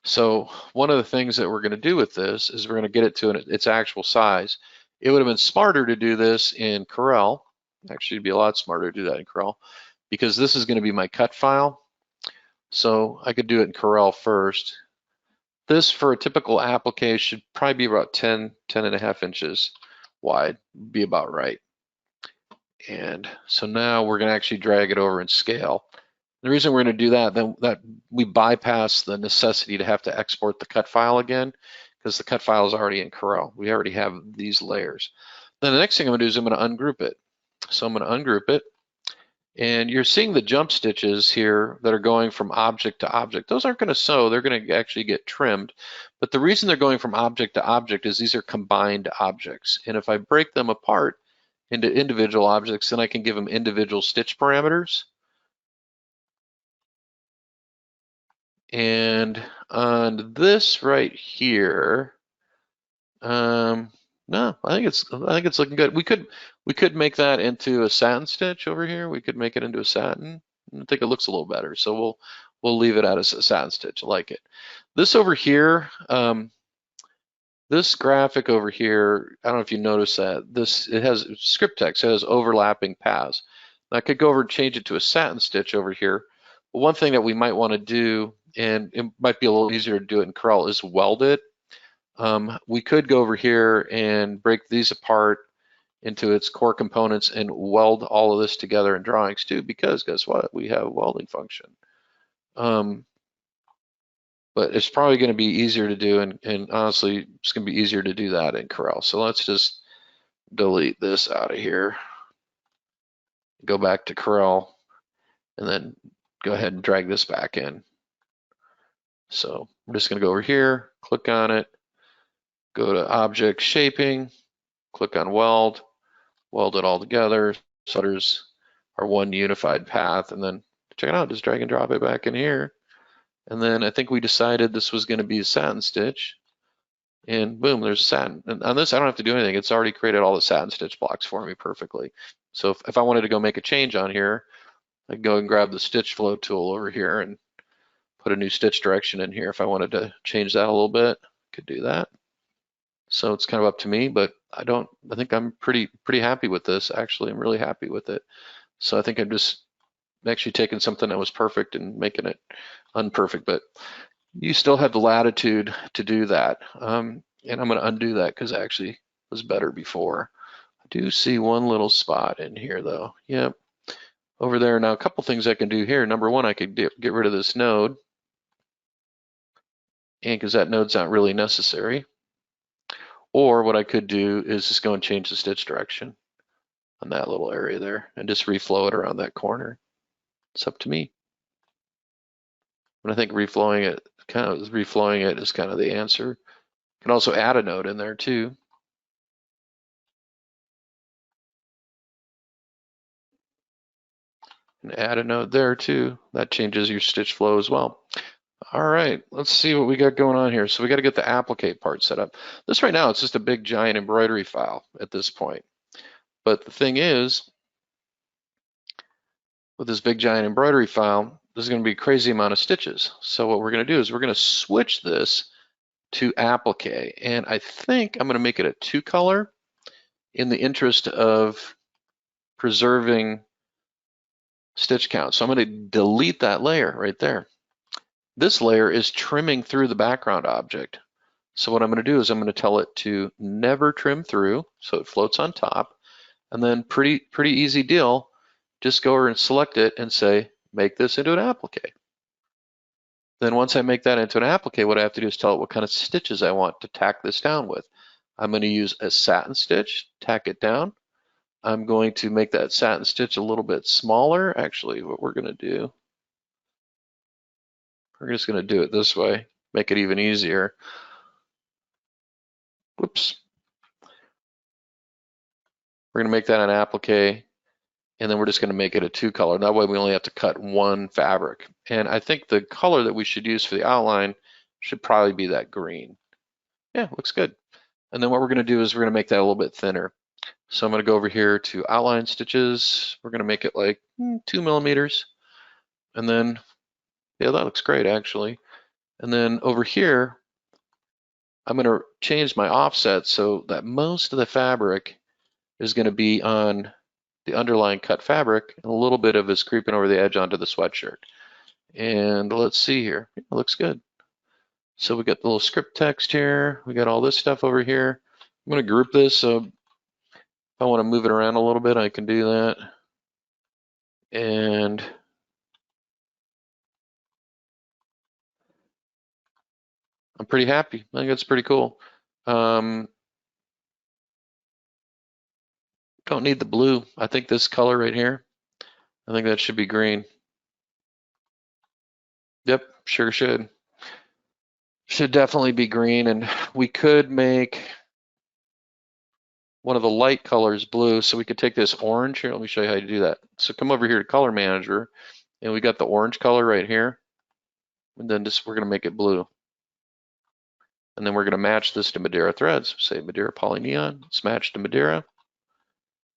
So one of the things that we're going to do with this is we're going to get it to its actual size. It would have been smarter to do this in Corel. Actually, it'd be a lot smarter to do that in Corel because this is going to be my cut file. So I could do it in Corel first. This for a typical applique should probably be about 10 and a half inches wide, be about right. And so now we're going to actually drag it over and scale. The reason we're going to do that, then that we bypass the necessity to have to export the cut file again, because the cut file is already in Corel. We already have these layers. Then the next thing I'm going to do is I'm going to ungroup it. So I'm going to ungroup it. And you're seeing the jump stitches here that are going from object to object. Those aren't going to sew, they're going to actually get trimmed. But the reason they're going from object to object is these are combined objects. And if I break them apart into individual objects, then I can give them individual stitch parameters. And on this right here, no, No, I think it's looking good. We could make that into a satin stitch over here. We could make it into a satin. I think it looks a little better. So we'll leave it as a satin stitch. I like it. This over here, this graphic over here, I don't know if you notice that it has script text. It has overlapping paths. I could go over and change it to a satin stitch over here. But one thing that we might want to do, and it might be a little easier to do it in Corel, is weld it. We could go over here and break these apart into its core components and weld all of this together in drawings too, because guess what? We have a welding function. But it's probably going to be easier to do, and honestly, it's going to be easier to do that in Corel. So let's just delete this out of here, go back to Corel, and then go ahead and drag this back in. So I'm just going to go over here, click on it, go to Object Shaping, click on Weld, weld it all together. So there's our one unified path, and then check it out, just drag and drop it back in here. And then I think we decided this was going to be a satin stitch, and boom, there's a satin. And on this, I don't have to do anything. It's already created all the satin stitch blocks for me perfectly. So if I wanted to go make a change on here, I could go and grab the stitch flow tool over here and put a new stitch direction in here. If I wanted to change that a little bit, I could do that. So it's kind of up to me, but I think I'm pretty happy with this. Actually, I'm really happy with it. So I think I'm just actually taking something that was perfect and making it unperfect, but you still have the latitude to do that. And I'm going to undo that because it actually was better before. I do see one little spot in here though. Yep, over there. Now a couple things I can do here. Number one, I could get rid of this node, and because that node's not really necessary. Or what I could do is just go and change the stitch direction on that little area there and just reflow it around that corner. It's up to me. But I think reflowing it is kind of the answer. You can also add a node in there too. And add a node there too. That changes your stitch flow as well. All right, let's see what we got going on here. So we got to get the applique part set up. This right now, it's just a big giant embroidery file at this point. But the thing is, with this big giant embroidery file, there's going to be a crazy amount of stitches. So what we're going to do is we're going to switch this to applique. And I think I'm going to make it a 2-color in the interest of preserving stitch count. So I'm going to delete that layer right there. This layer is trimming through the background object. So what I'm going to do is I'm going to tell it to never trim through, so it floats on top. And then pretty easy deal, just go over and select it and say, make this into an applique. Then once I make that into an applique, what I have to do is tell it what kind of stitches I want to tack this down with. I'm going to use a satin stitch, tack it down. I'm going to make that satin stitch a little bit smaller. Actually, what we're going to do, we're just going to do it this way, make it even easier. Whoops. We're going to make that an applique, and then we're just going to make it a 2-color. That way we only have to cut one fabric. And I think the color that we should use for the outline should probably be that green. Yeah, looks good. And then what we're going to do is we're going to make that a little bit thinner. So I'm going to go over here to outline stitches. We're going to make it like 2 millimeters. And then, yeah, that looks great actually. And then over here, I'm going to change my offset so that most of the fabric is going to be on the underlying cut fabric, and a little bit of is creeping over the edge onto the sweatshirt. And let's see here, it looks good. So we got the little script text here, we got all this stuff over here. I'm going to group this, so if I want to move it around a little bit, I can do that. And I'm pretty happy. I think that's pretty cool. Don't need the blue. I think this color right here, I think that should be green. Yep, sure should. Should definitely be green, and we could make one of the light colors blue, so we could take this orange here. Let me show you how to do that. So come over here to Color Manager, and we got the orange color right here, and then just we're going to make it blue. And then we're going to match this to Madeira threads. Say Madeira polyneon, it's matched to Madeira.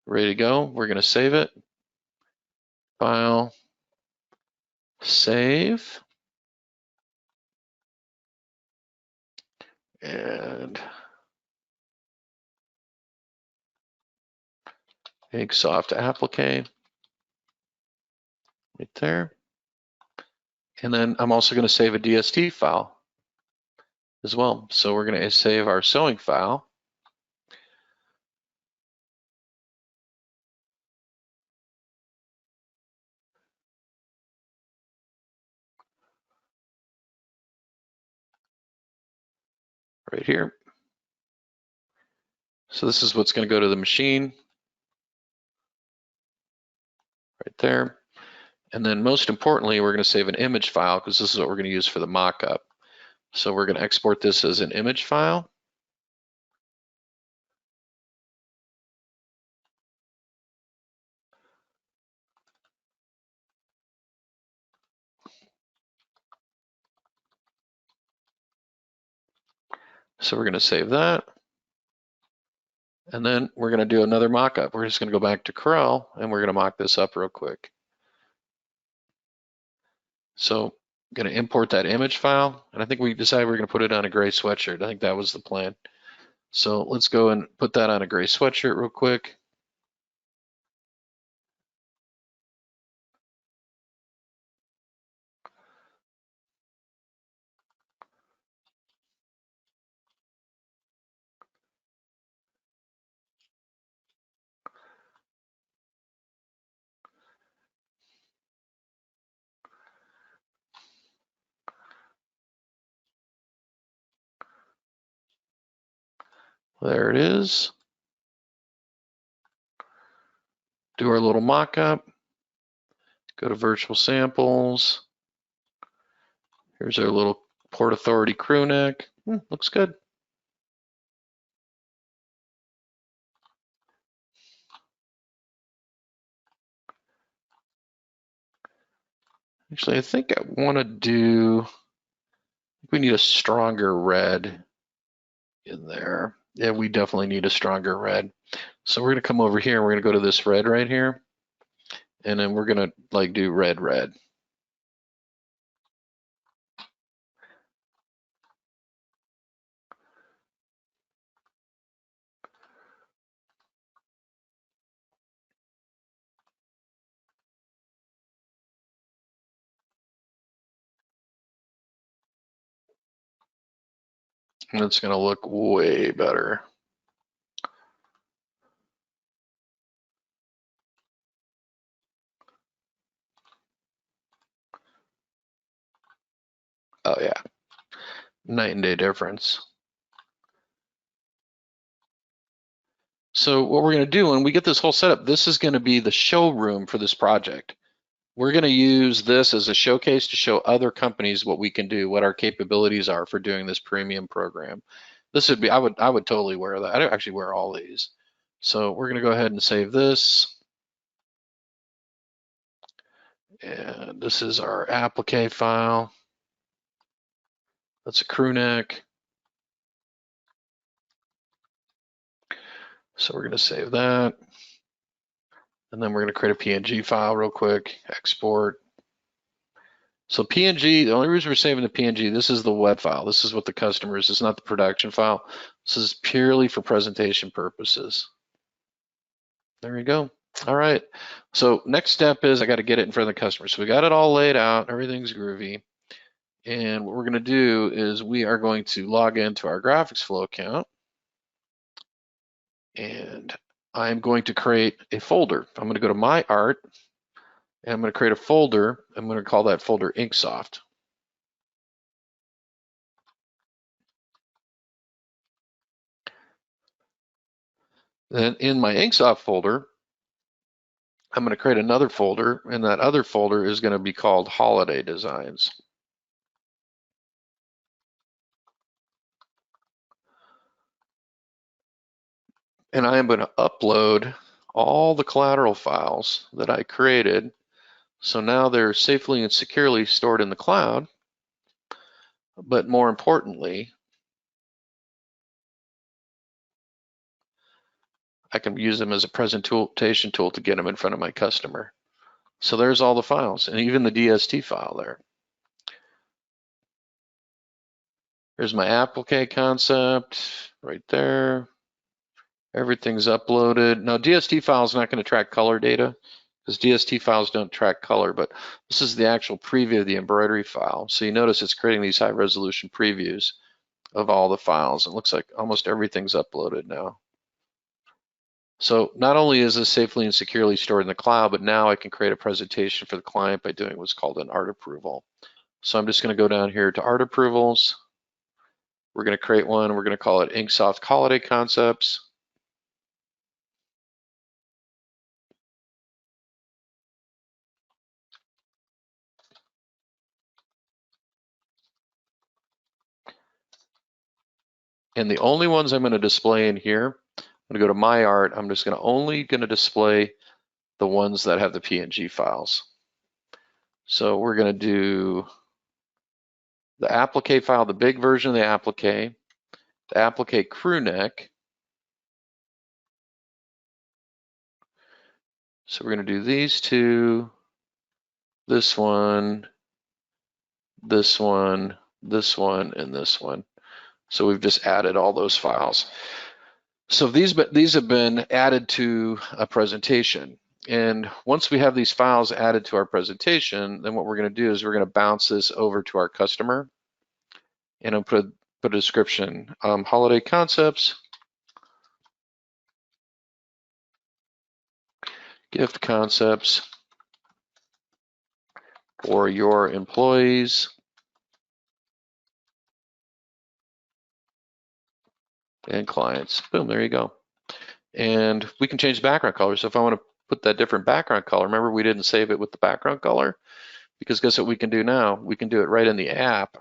Ready to go. We're going to save it. File, save. And Inksoft Applique right there. And then I'm also going to save a DST file as well. So we're going to save our sewing file. Right here. So this is what's going to go to the machine right there. And then most importantly, we're going to save an image file because this is what we're going to use for the mock-up. So we're going to export this as an image file. So we're going to save that. And then we're going to do another mock-up. We're just going to go back to Corel and we're going to mock this up real quick. So I'm going to import that image file. And I think we decided we're going to put it on a gray sweatshirt. I think that was the plan. So let's go and put that on a gray sweatshirt real quick. There it is. Do our little mock-up. Go to virtual samples. Here's our little Port Authority crew neck. Looks good. Actually, I think I want to do, we need a stronger red in there. Yeah, we definitely need a stronger red. So we're going to come over here and we're going to go to this red right here. And then we're going to like do red, red. And it's going to look way better. Oh yeah, night and day difference. So what we're going to do when we get this whole setup, this is going to be the showroom for this project. We're going to use this as a showcase to show other companies what we can do, what our capabilities are for doing this premium program. This would be, I would totally wear that. I actually wear all these. So we're going to go ahead and save this. And this is our applique file. That's a crew neck. So we're going to save that. And then we're going to create a PNG file real quick, export. So PNG, the only reason we're saving the PNG, this is the web file. This is what the customers, it's not the production file. This is purely for presentation purposes. There you go. All right. So next step is I got to get it in front of the customer. So we got it all laid out. Everything's groovy. And what we're going to do is we are going to log into our GraphicsFlow account. And I'm going to create a folder. I'm going to go to My Art. And I'm going to create a folder. I'm going to call that folder Inksoft. Then in my Inksoft folder, I'm going to create another folder, and that other folder is going to be called Holiday Designs. And I am going to upload all the collateral files that I created. So now they're safely and securely stored in the cloud. But more importantly, I can use them as a presentation tool to get them in front of my customer. So there's all the files, and even the DST file there. Here's my applique concept right there. Everything's uploaded. Now DST file is not going to track color data because DST files don't track color, but this is the actual preview of the embroidery file. So you notice it's creating these high resolution previews of all the files. It looks like almost everything's uploaded now. So not only is this safely and securely stored in the cloud, but now I can create a presentation for the client by doing what's called an art approval. So I'm just going to go down here to art approvals. We're going to create one. We're going to call it Inksoft Holiday Concepts. And the only ones I'm going to display in here, I'm going to go to My Art. I'm just only going to display the ones that have the PNG files. So we're going to do the applique file, the big version of the applique crew neck. So we're going to do these two, this one, this one, this one, and this one. So we've just added all those files. So these have been added to a presentation. And once we have these files added to our presentation, then what we're going to do is we're going to bounce this over to our customer. And I'll put a description, holiday concepts, gift concepts for your employees and clients. Boom, there you go. And we can change the background color. So if I want to put that different background color, remember we didn't save it with the background color, because guess what we can do now? We can do it right in the app.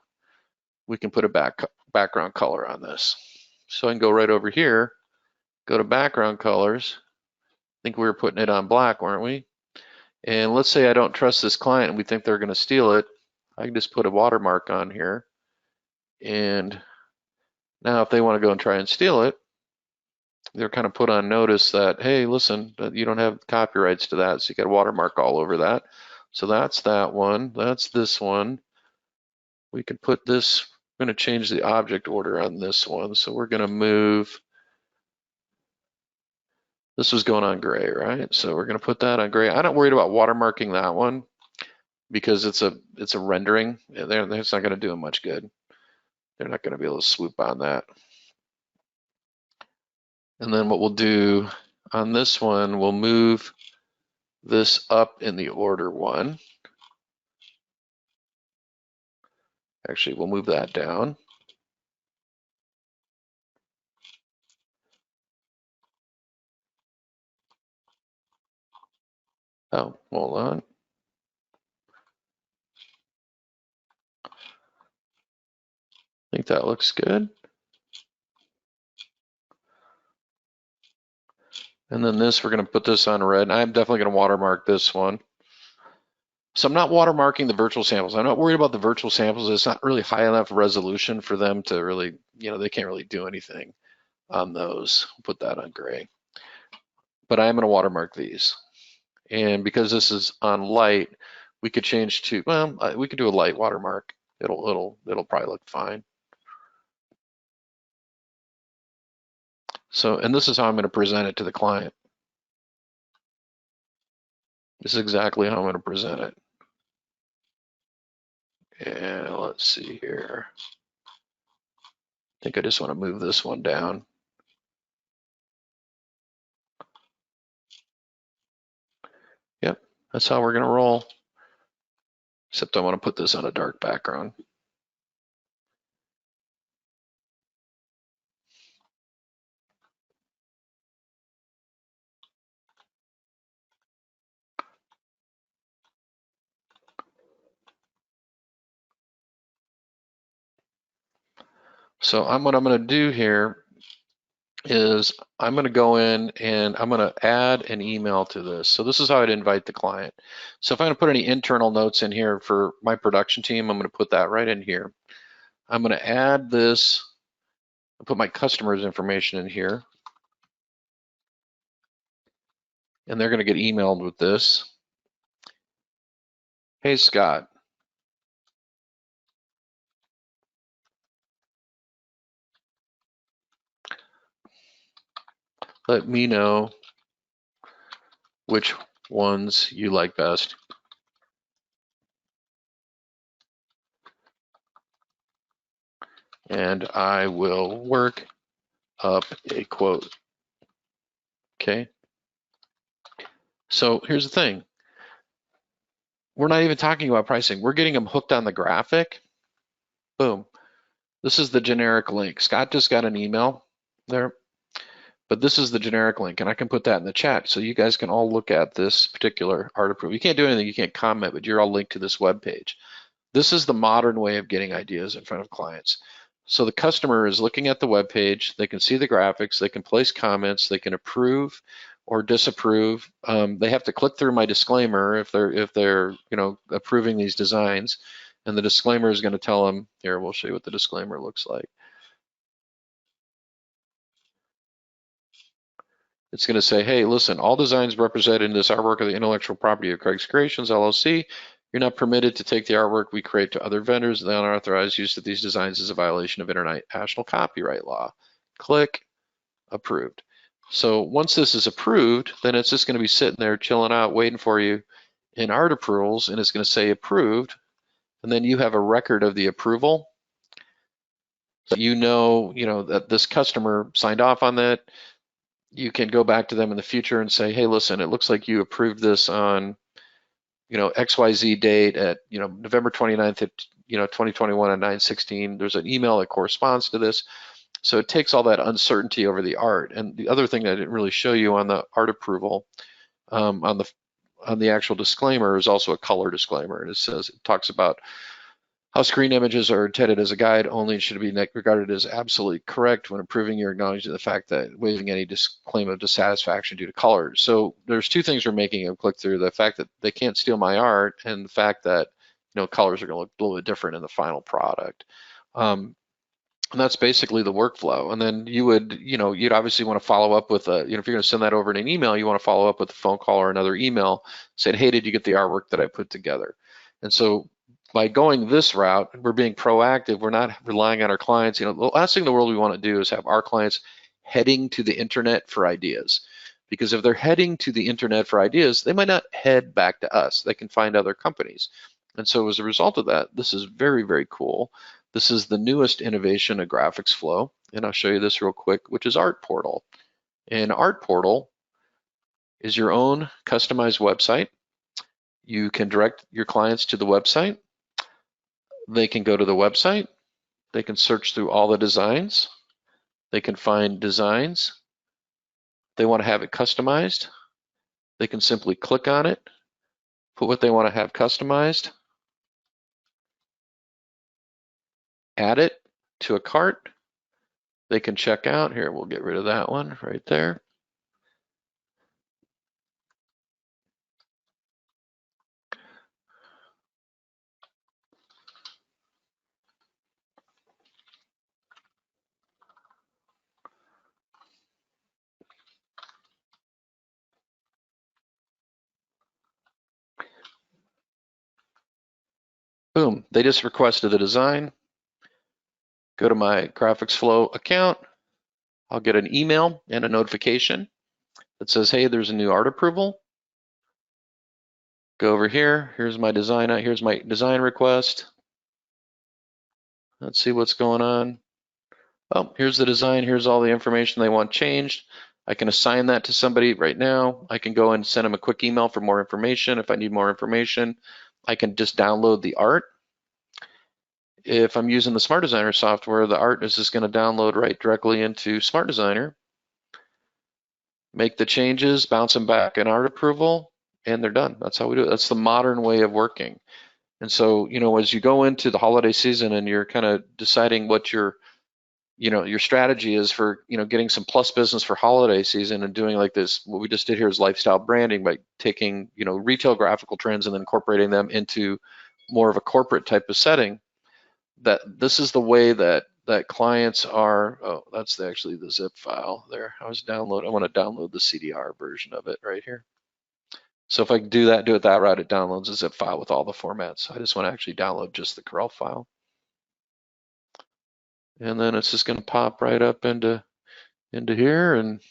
We can put a background color on this. So I can go right over here, go to background colors. I think we were putting it on black, weren't we? And let's say I don't trust this client and we think they're going to steal it. I can just put a watermark on here. And now if they want to go and try and steal it, they're kind of put on notice that, hey, listen, you don't have copyrights to that, so you got a watermark all over that. So that's that one. That's this one. We can put this, I'm going to change the object order on this one. So we're going to move, this was going on gray, right? So we're going to put that on gray. I'm not worried about watermarking that one because it's a rendering. It's not going to do them much good. They're not going to be able to swoop on that. And then what we'll do on this one, we'll move this up in the order one. Actually, we'll move that down. Oh, hold on. I think that looks good. And then this, we're going to put this on red. I'm definitely going to watermark this one. So I'm not watermarking the virtual samples. I'm not worried about the virtual samples. It's not really high enough resolution for them to really, they can't really do anything on those. Put that on gray. But I am going to watermark these. And because this is on light, we could change to, well, we could do a light watermark. It'll probably look fine. So, and this is how I'm going to present it to the client. This is exactly how I'm going to present it. And let's see here. I think I just want to move this one down. Yep, that's how we're going to roll. Except I want to put this on a dark background. So what I'm going to do here is I'm going to go in and I'm going to add an email to this. So this is how I'd invite the client. So if I'm going to put any internal notes in here for my production team, I'm going to put that right in here. I'm going to add this, I'll put my customer's information in here. and they're going to get emailed with this. Hey, Scott, let me know which ones you like best. And I will work up a quote. Okay. So here's the thing. We're not even talking about pricing. We're getting them hooked on the graphic. Boom. This is the generic link. Scott just got an email there, but this is the generic link, and I can put that in the chat so you guys can all look at this particular art approval. You can't do anything, you can't comment, but you're all linked to this web page. This is the modern way of getting ideas in front of clients. So the customer is looking at the web page, they can see the graphics, they can place comments, they can approve or disapprove. They have to click through my disclaimer if they're approving these designs, and the disclaimer is going to tell them, here, we'll show you what the disclaimer looks like. It's going to say, hey, listen, all designs represented in this artwork are the intellectual property of Craig's Creations, LLC. You're not permitted to take the artwork we create to other vendors. The unauthorized use of these designs is a violation of international copyright law. Click, approved. So once this is approved, then it's just going to be sitting there chilling out, waiting for you in art approvals, and it's going to say approved, and then you have a record of the approval. So you know that this customer signed off on that. You can go back to them in the future and say, hey, listen, it looks like you approved this on, XYZ date at, November 29th, 2021 at 9:16. There's an email that corresponds to this. So it takes all that uncertainty over the art. And the other thing that I didn't really show you on the art approval, on the actual disclaimer, is also a color disclaimer. And it talks about how screen images are intended as a guide only and should be regarded as absolutely correct when approving. You're acknowledging the fact that waiving any claim of dissatisfaction due to colors. So there's two things we're making them click through: the fact that they can't steal my art, and the fact that colors are going to look a little bit different in the final product. And that's basically the workflow. And then you'd obviously want to follow up with if you're going to send that over in an email, you want to follow up with a phone call or another email saying, hey, did you get the artwork that I put together? And so by going this route, we're being proactive. We're not relying on our clients. The last thing in the world we want to do is have our clients heading to the internet for ideas. Because if they're heading to the internet for ideas, they might not head back to us. They can find other companies. And so as a result of that, this is very, very cool. This is the newest innovation of GraphicsFlow. And I'll show you this real quick, which is Art Portal. And Art Portal is your own customized website. You can direct your clients to the website. They can go to the website, they can search through all the designs, they can find designs. They want to have it customized, they can simply click on it, put what they want to have customized, add it to a cart. They can check out. Here, we'll get rid of that one right there. Boom, they just requested the design. Go to my GraphicsFlow account. I'll get an email and a notification that says, hey, there's a new art approval. Go over here. Here's my design request. Let's see what's going on. Oh, here's the design. Here's all the information they want changed. I can assign that to somebody right now. I can go and send them a quick email for more information. If I need more information, I can just download the art. If I'm using the Smart Designer software, the art is just going to download right directly into Smart Designer. Make the changes, bounce them back in art approval, and they're done. That's how we do it. That's the modern way of working. And so, as you go into the holiday season and you're kind of deciding what your strategy is for, getting some plus business for holiday season and doing like this, what we just did here is lifestyle branding by taking, retail graphical trends and then incorporating them into more of a corporate type of setting. That this is the way that that clients are, oh, that's actually the zip file there. I want to download the CDR version of it right here. So if I do it that route, it downloads a zip file with all the formats. I just want to actually download just the Corel file. And then it's just going to pop right up into here, and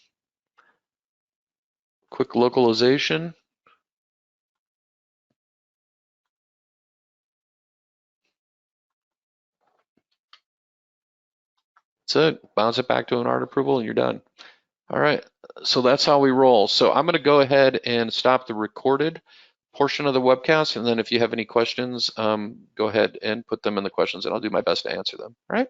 quick localization. That's it. Bounce it back to an art approval and you're done. All right, so that's how we roll. So I'm going to go ahead and stop the recorded portion of the webcast, and then if you have any questions, go ahead and put them in the questions, and I'll do my best to answer them. All right.